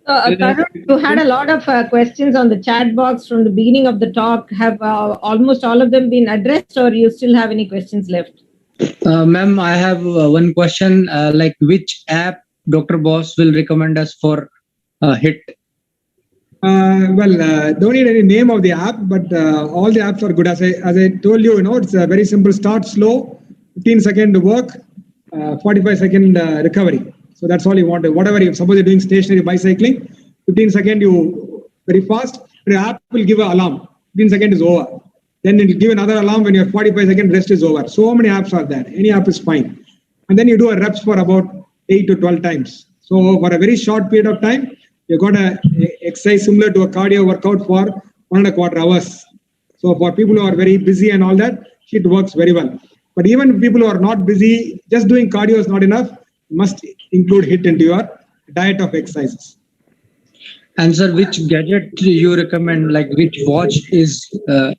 Speaker 1: Tarun, you had a lot of questions on the chat box from the beginning of the talk. Have almost all of them been addressed, or you still have any questions left?
Speaker 8: Ma'am, I have one question. Like which app Dr. Boss will recommend us for HIIT?
Speaker 2: Don't need any name of the app, but all the apps are good. As I told you, it's a very simple. Start slow, 15-second work, 45-second recovery. So that's all you want. Whatever you, suppose you're doing stationary bicycling, 15-second you very fast. The app will give an alarm. 15-second is over. Then it will give another alarm when your 45-second rest is over. So many apps are there. Any app is fine. And then you do a reps for about 8 to 12 times. So for a very short period of time, you got a exercise similar to a cardio workout for 1.25 hours. So for people who are very busy and all that, it works very well. But even people who are not busy, just doing cardio is not enough. You must include HIIT into your diet of exercises.
Speaker 8: And sir, which gadget do you recommend? Like which watch do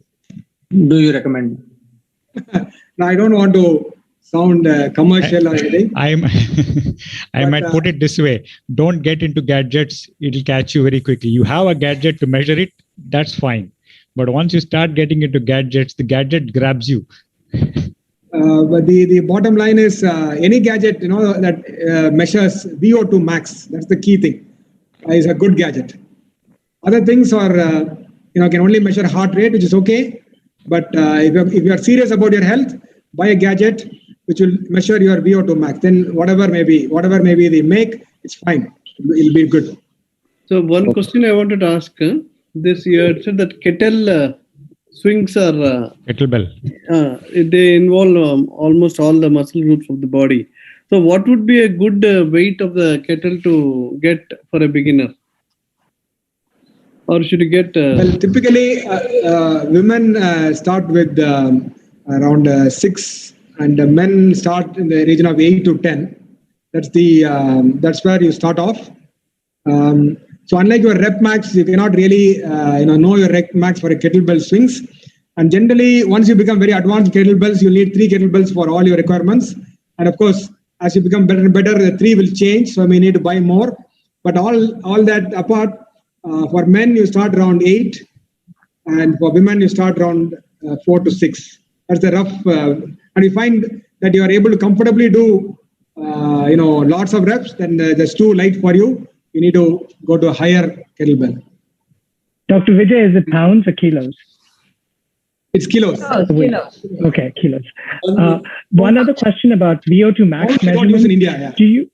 Speaker 8: you recommend?
Speaker 2: Now, I don't want to sound commercial or anything.
Speaker 3: I might put it this way. Don't get into gadgets. It'll catch you very quickly. You have a gadget to measure it. That's fine. But once you start getting into gadgets, the gadget grabs you.
Speaker 2: But the bottom line is any gadget, that measures VO2 max. That's the key thing. Is a good gadget. Other things are, can only measure heart rate, which is okay. But if you are serious about your health, buy a gadget which will measure your VO2 max. Then whatever may be the make, it's fine. It'll be good.
Speaker 9: So one question I wanted to ask. This year said that kettle swings are
Speaker 3: kettlebell.
Speaker 9: They involve almost all the muscle groups of the body. So what would be a good weight of the kettle to get for a beginner? Or should you get...
Speaker 2: typically women start with around 6 and men start in the region of 8 to 10. That's where you start off. So unlike your rep max, you cannot really know your rep max for a kettlebell swings. And generally, once you become very advanced kettlebells, you need 3 kettlebells for all your requirements. And of course, as you become better and better, the 3 will change. So we need to buy more. But all that apart, for men, you start around 8. And for women, you start around 4 to 6. That's the rough. And you find that you are able to comfortably do, lots of reps, then that's too light for you. You need to go to a higher kettlebell.
Speaker 7: Dr. Vijay, is it pounds or kilos?
Speaker 2: It's kilos.
Speaker 1: Kilos.
Speaker 7: Okay, kilos. One other question about VO2 max measurement.
Speaker 2: In India, yeah.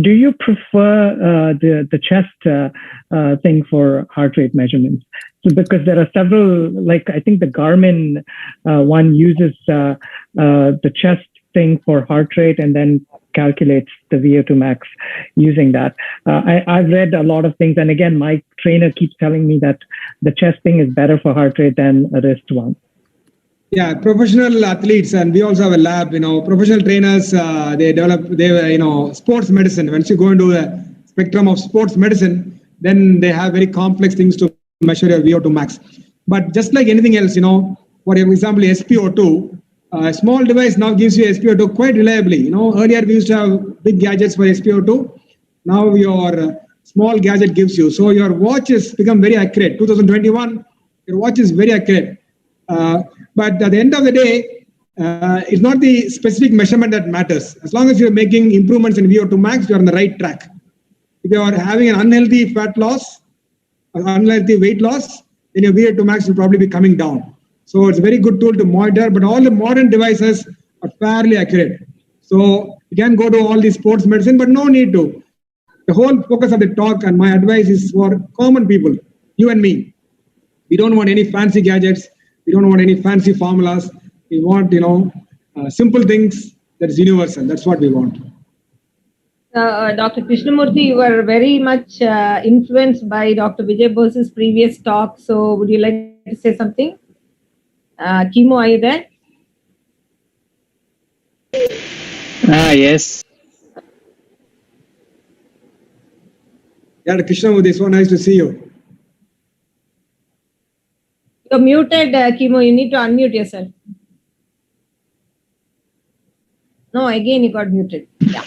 Speaker 7: Do you prefer the chest thing for heart rate measurements? So because there are several, like I think the Garmin one uses the chest thing for heart rate and then calculates the VO2 max using that. I've read a lot of things, and again, my trainer keeps telling me that the chest thing is better for heart rate than a wrist one.
Speaker 2: Yeah, professional athletes, and we also have a lab. Professional trainers, they develop, sports medicine. Once you go into the spectrum of sports medicine, then they have very complex things to measure your VO2 max. But just like anything else, for example, SpO2, a small device now gives you SpO2 quite reliably. Earlier we used to have big gadgets for SpO2. Now your small gadget gives you. So your watch has become very accurate. 2021, your watch is very accurate. But at the end of the day, it's not the specific measurement that matters. As long as you're making improvements in VO2 max, you're on the right track. If you are having an unhealthy fat loss, unhealthy weight loss, then your VO2 max will probably be coming down. So it's a very good tool to monitor, but all the modern devices are fairly accurate. So you can go to all the sports medicine, but no need to. The whole focus of the talk and my advice is for common people, you and me. We don't want any fancy gadgets. We don't want any fancy formulas. We want, simple things that is universal. That's what we want.
Speaker 1: Dr. Krishnamurthy, you were very much influenced by Dr. Vijay Bose's previous talk. So would you like to say something? Kimo, are you there?
Speaker 5: Yes.
Speaker 2: Yeah, Krishnamurthy, it's so nice to see you.
Speaker 1: You're muted, Kimo. You need to unmute yourself. No, again you got muted. Yeah.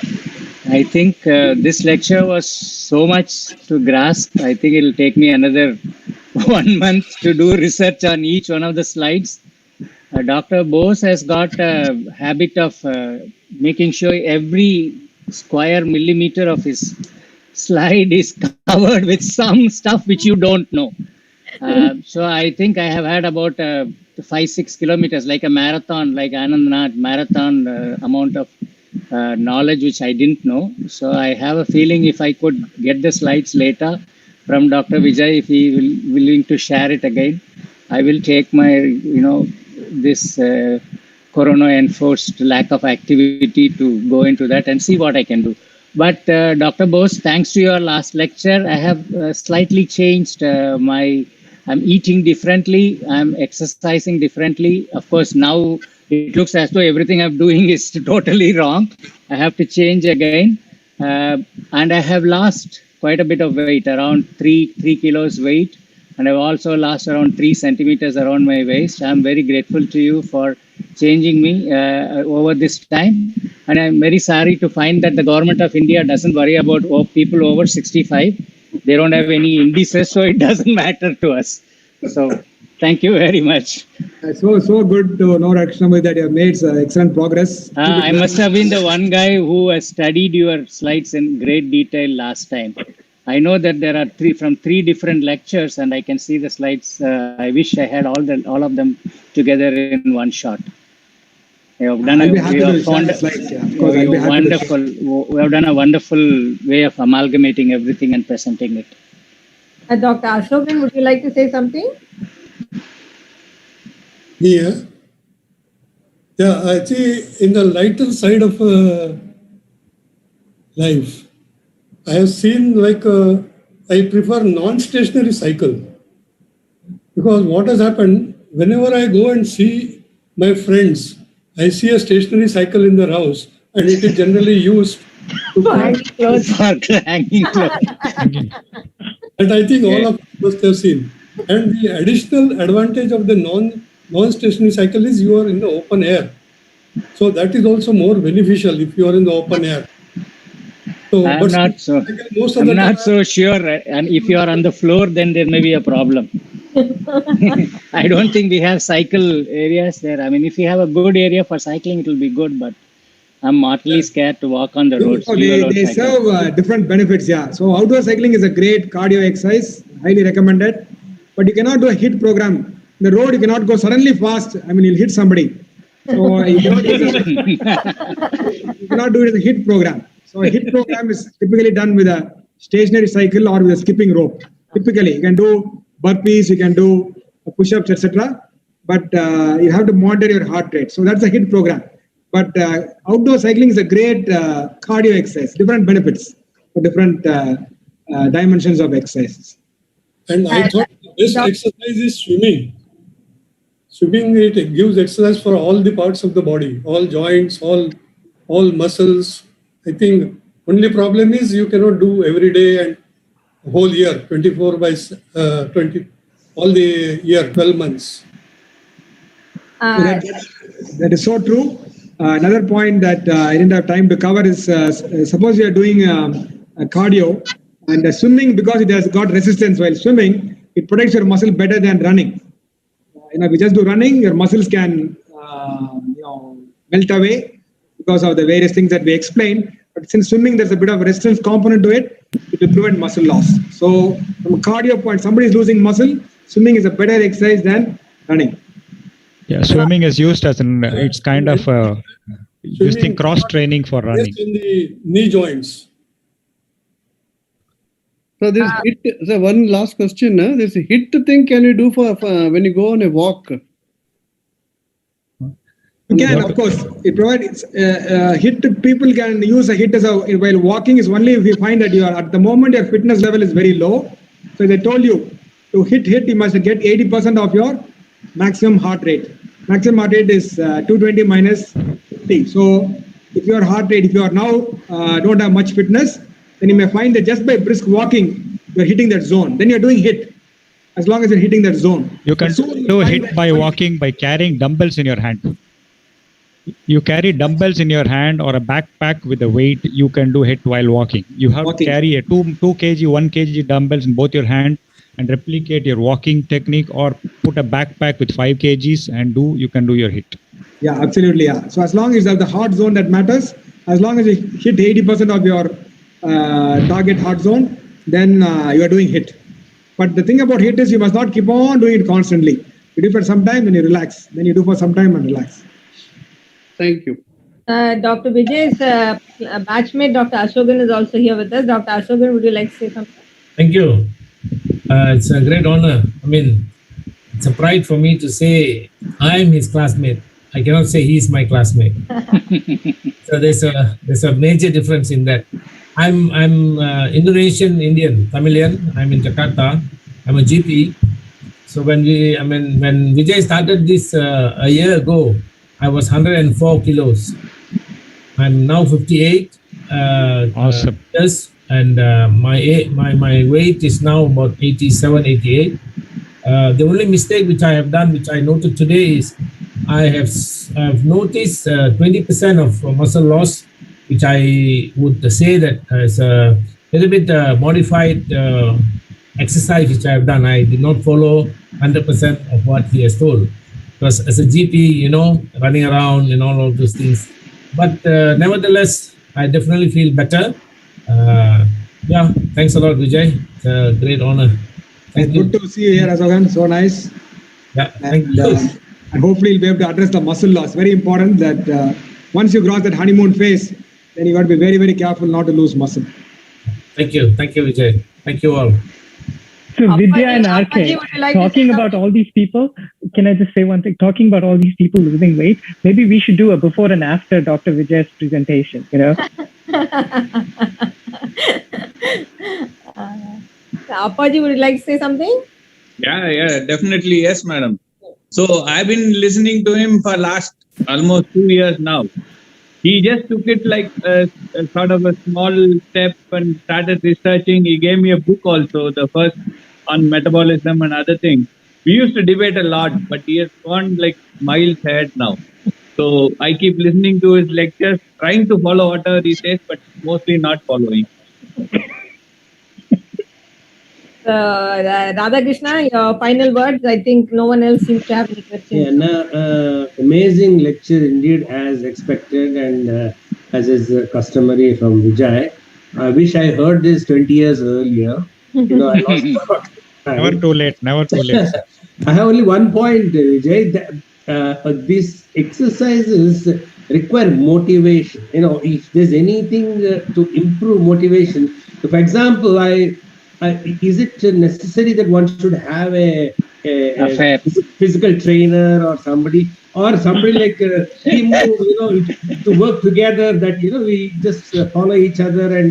Speaker 5: I think this lecture was so much to grasp. I think it'll take me another 1 month to do research on each one of the slides. Dr. Bose has got a habit of making sure every square millimeter of his slide is covered with some stuff which you don't know. So I think I have had about 5-6 kilometers, like a marathon, like Anandnath marathon amount of knowledge which I didn't know. So I have a feeling if I could get the slides later from Dr. Vijay, if he will willing to share it again, I will take my, this corona enforced lack of activity to go into that and see what I can do. But Dr. Bose, thanks to your last lecture, I have slightly changed I'm eating differently. I'm exercising differently. Of course, now it looks as though everything I'm doing is totally wrong. I have to change again. And I have lost quite a bit of weight, around 3 kilos weight. And I've also lost around 3 centimeters around my waist. I'm very grateful to you for changing me over this time. And I'm very sorry to find that the government of India doesn't worry about people over 65. They don't have any indices, so it doesn't matter to us. So thank you very much.
Speaker 2: So good to know, Krishnamurthy, that you have made excellent progress.
Speaker 5: I must have been the one guy who has studied your slides in great detail last time. I know that there are from three different lectures, and I can see the slides. I wish I had all of them together in one shot. You have done We have done a wonderful way of amalgamating everything and presenting it.
Speaker 1: Dr. Ashokan, would you like to say something?
Speaker 6: Yeah. Actually, in the lighter side of life, I have seen I prefer non-stationary cycle, because what has happened, whenever I go and see my friends, I see a stationary cycle in their house, and it is generally used
Speaker 1: for hanging clothes.
Speaker 6: And I think all of us must have seen. And the additional advantage of the non-stationary cycle is you are in the open air. So that is also more beneficial if you are in the open air. So,
Speaker 5: I'm not so sure. And if you are on the floor, then there may be a problem. I don't think we have cycle areas there. I mean, if you have a good area for cycling, it will be good, but I'm mortally scared to walk on the roads.
Speaker 2: They serve different benefits, yeah. So outdoor cycling is a great cardio exercise, highly recommended. But you cannot do a HIIT program. The road, you cannot go suddenly fast. I mean, you'll hit somebody. So you cannot do it as a HIIT program. So a HIIT program is typically done with a stationary cycle or with a skipping rope. Typically, you can do burpees, you can do push-ups, etc. But you have to monitor your heart rate. So that's a HIIT program. But outdoor cycling is a great cardio exercise, different benefits for different dimensions of exercises.
Speaker 6: And I thought the best exercise is swimming. Swimming, it gives exercise for all the parts of the body, all joints, all muscles. I think only problem is you cannot do every day and whole year, 24 by 20, all the year, 12 months.
Speaker 2: That is so true. Another point that I didn't have time to cover is suppose you are doing a cardio and swimming, because it has got resistance while swimming, it protects your muscle better than running. If you just do running, your muscles can melt away because of the various things that we explained. But since swimming, there's a bit of a resistance component to it, it will prevent muscle loss. So from a cardio point, somebody is losing muscle, swimming is a better exercise than running.
Speaker 3: Yeah, swimming is used as it's kind of using cross training for running.
Speaker 6: Yes, in the knee joints.
Speaker 9: So this HIIT, so one last question. This HIIT thing can you do for when you go on a walk?
Speaker 2: You can, of course. It provides HIIT. People can use a HIIT as while walking is only if you find that you are at the moment your fitness level is very low. So they told you to hit HIIT, you must get 80% of your maximum heart rate. Maximum heart rate is 220 minus 50. So if your heart rate, if you are now don't have much fitness, then you may find that just by brisk walking, you're hitting that zone. Then you're doing HIIT, as long as you're hitting that zone.
Speaker 3: You can do HIIT by walking, by carrying dumbbells in your hand. You carry dumbbells in your hand or a backpack with a weight, you can do HIIT while walking. You have to carry a 2 kg, 1 kg dumbbells in both your hand and replicate your walking technique, or put a backpack with 5 kgs and you can do your HIIT.
Speaker 2: Yeah, absolutely. Yeah. So as long as you have the heart zone that matters, as long as you hit 80% of your target heart zone, then you are doing HIIT. But the thing about HIIT is you must not keep on doing it constantly. You do for some time, then you relax. Then you do for some time and relax.
Speaker 9: Thank you.
Speaker 1: Dr. Vijay's batchmate, Dr. Ashokan, is also here with us. Dr. Ashokan, would you like to say something?
Speaker 10: Thank you. It's a great honor. I mean, it's a pride for me to say I'm his classmate. I cannot say he's my classmate. So there's a major difference in that. I'm Indonesian Indian, Tamilian. I'm in Jakarta. I'm a GP. So when Vijay started this a year ago, I was 104 kilos. I'm now 58.
Speaker 3: Awesome.
Speaker 10: Years, and my weight is now about 87, 88. The only mistake which I have done, which I noted today, is I have noticed 20% of muscle loss, which I would say that is a little bit modified exercise which I have done. I did not follow 100% of what he has told. Because as a GP, running around and all of those things. But nevertheless, I definitely feel better. Yeah, thanks a lot, Vijay. It's a great honor.
Speaker 2: It's good to see you here, Ashokan. So nice.
Speaker 10: Yeah, thank you.
Speaker 2: And hopefully you'll be able to address the muscle loss. Very important that once you cross that honeymoon phase, then you got to be very, very careful not to lose muscle.
Speaker 10: Thank you. Thank you, Vijay. Thank you all.
Speaker 7: So Vidya and RK, talking about all these people, can I just say one thing? Talking about all these people losing weight, maybe we should do a before and after Dr. Vijay's presentation,
Speaker 1: Appaji, would you like to say something?
Speaker 11: Yeah, definitely. Yes, madam. So I've been listening to him for last almost 2 years now. He just took it like a sort of a small step and started researching. He gave me a book also, the first on metabolism and other things. We used to debate a lot, but he has gone like miles ahead now. So I keep listening to his lectures, trying to follow whatever he says, but mostly not following.
Speaker 1: Radhakrishna, your final words. I think no one else seems to have any questions.
Speaker 4: Yeah, amazing lecture indeed, as expected and as is customary from Vijay. I wish I heard this 20 years earlier. I lost
Speaker 3: Never too late. Never too late.
Speaker 4: I have only one point, Vijay. These exercises require motivation. If there's anything to improve motivation. So for example, I is it necessary that one should have a
Speaker 5: Affair.
Speaker 4: physical trainer or somebody like team, to work together, that we just follow each other and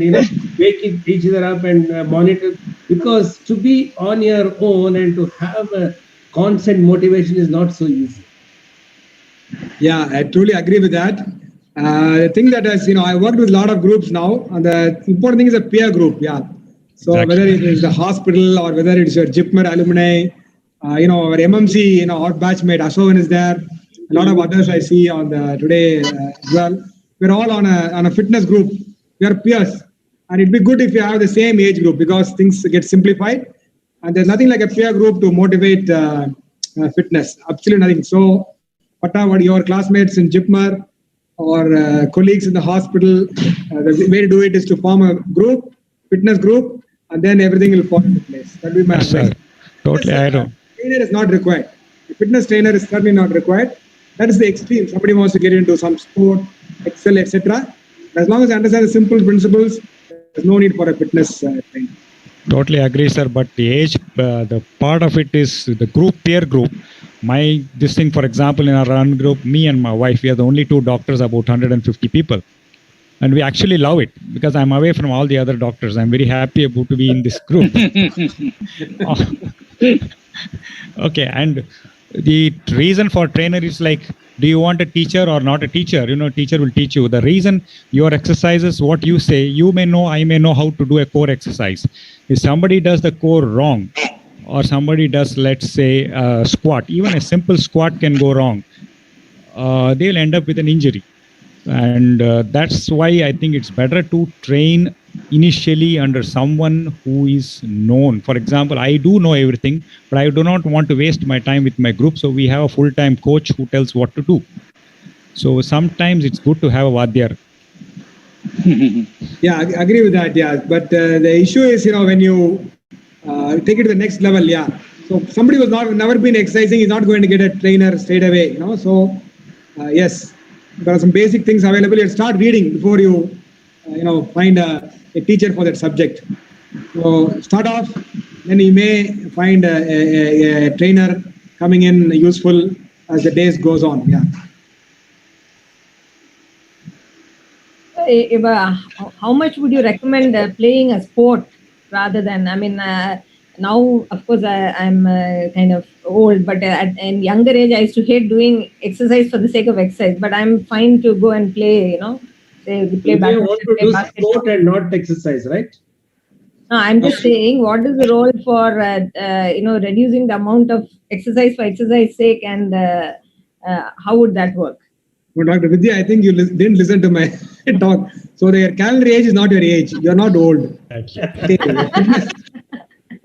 Speaker 4: wake each other up and monitor, because to be on your own and to have a constant motivation is not so easy.
Speaker 2: Yeah, I truly agree with that. The thing that is, I worked with a lot of groups now, and the important thing is a peer group. Yeah. So
Speaker 3: Exactly.
Speaker 2: whether it is the hospital or whether it's your JIPMER alumni, our MMC, our batchmate Ashovan is there. A lot of others I see on the today as well. We're all on a fitness group. We are peers, and it'd be good if you have the same age group because things get simplified. And there's nothing like a peer group to motivate fitness. Absolutely nothing. So, what your classmates in JIPMER or colleagues in the hospital, the way to do it is to form a group, fitness group, and then everything will fall into place. That will be my
Speaker 3: Yes, sir.
Speaker 2: advice.
Speaker 3: Totally, I know.
Speaker 2: Trainer is not required. A fitness trainer is certainly not required. That is the extreme. Somebody wants to get into some sport, excel, etc. As long as I understand the simple principles, there's no need for a fitness trainer.
Speaker 3: Totally agree, sir. But the age, the part of it is the group, peer group. This thing, for example, in our run group, me and my wife, we are the only two doctors, about 150 people. And we actually love it because I'm away from all the other doctors. I'm very happy about to be in this group. Okay. And the reason for trainer is like, do you want a teacher or not a teacher? Teacher will teach you. The reason your exercises, what you say, you may know, I may know how to do a core exercise. If somebody does the core wrong, or somebody does, let's say, squat, even a simple squat can go wrong. They'll end up with an injury. And that's why I think it's better to train initially under someone who is known. For example, I do know everything, but I do not want to waste my time with my group. So we have a full-time coach who tells what to do. So sometimes it's good to have a Vadyar.
Speaker 2: Yeah, I agree with that. Yeah. But the issue is, when you take it to the next level, yeah. So somebody who's never been exercising is not going to get a trainer straight away, So, yes, there are some basic things available. You start reading before you, find a teacher for that subject. So start off, then you may find a trainer coming in useful as the days goes on. Yeah.
Speaker 1: How much would you recommend playing a sport rather than, now, of course, I'm kind of old, but at a younger age, I used to hate doing exercise for the sake of exercise, but I'm fine to go and play, say, play badminton.
Speaker 4: You want to do sport and not exercise, right?
Speaker 1: No, I'm just saying, what is the role for, reducing the amount of exercise for exercise sake, and how would that work?
Speaker 2: Well, Dr. Vidya, I think you didn't listen to my talk. So your calendar age is not your age. You're not old.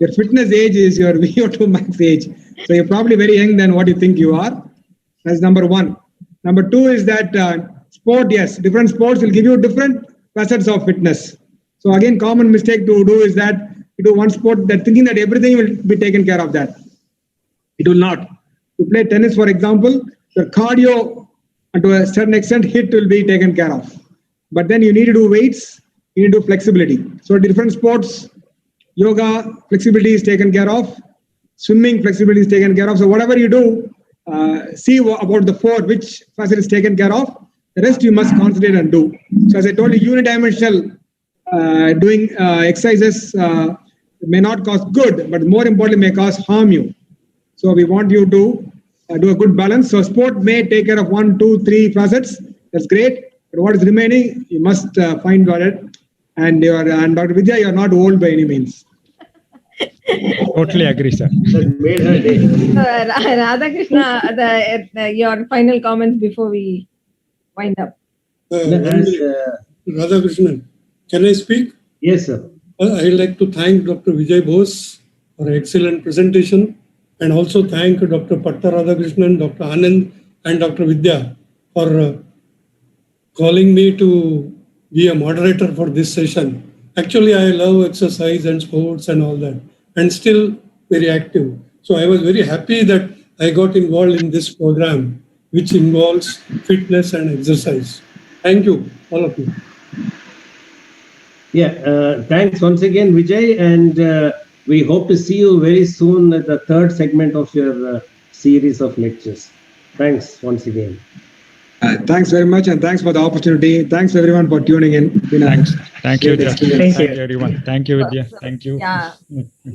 Speaker 2: Your fitness age is your VO2 max age. So you're probably very young than what you think you are. That's number one. Number two is that sport, yes, different sports will give you different facets of fitness. So again, common mistake to do is that you do one sport that thinking that everything will be taken care of that. It will not. To play tennis, for example, the cardio to a certain extent hit will be taken care of. But then you need to do weights, you need to do flexibility. So different sports, yoga, flexibility is taken care of. Swimming, flexibility is taken care of. So whatever you do, see about the four, which facet is taken care of. The rest you must concentrate and do. So as I told you, unidimensional doing exercises may not cause good, but more importantly may cause harm you. So we want you to do a good balance. So sport may take care of 1, 2, 3 facets. That's great. But what is remaining, you must find out it. And Dr. Vidya, you are not old by any means.
Speaker 3: Totally agree, sir.
Speaker 1: Radhakrishna, your final comments before we wind up.
Speaker 6: Radhakrishnan, can I speak?
Speaker 4: Yes, sir.
Speaker 6: I'd like to thank Dr. Vijay Bose for an excellent presentation, and also thank Dr. Patta Radhakrishnan, Dr. Anand, and Dr. Vidya for calling me to be a moderator for this session. Actually, I love exercise and sports and all that, and still very active. So I was very happy that I got involved in this program, which involves, fitness and exercise. Thank you, all of you.
Speaker 4: Yeah, thanks once again, Vijay, and we hope to see you very soon at the third segment of your series of lectures. Thanks once again.
Speaker 2: Thanks very much, and thanks for the opportunity. Thanks everyone for tuning in.
Speaker 3: Thanks. Thank you,
Speaker 2: great
Speaker 3: Justin.
Speaker 2: experience.
Speaker 3: Thank you, everyone. Thank you, Vidya. Thank you.
Speaker 1: Yeah.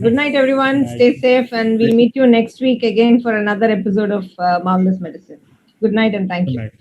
Speaker 1: Good night, everyone. Stay safe, and we'll meet you next week again for another episode of Marvelous Medicine. Good night, and thank
Speaker 3: Good
Speaker 1: you.
Speaker 3: night.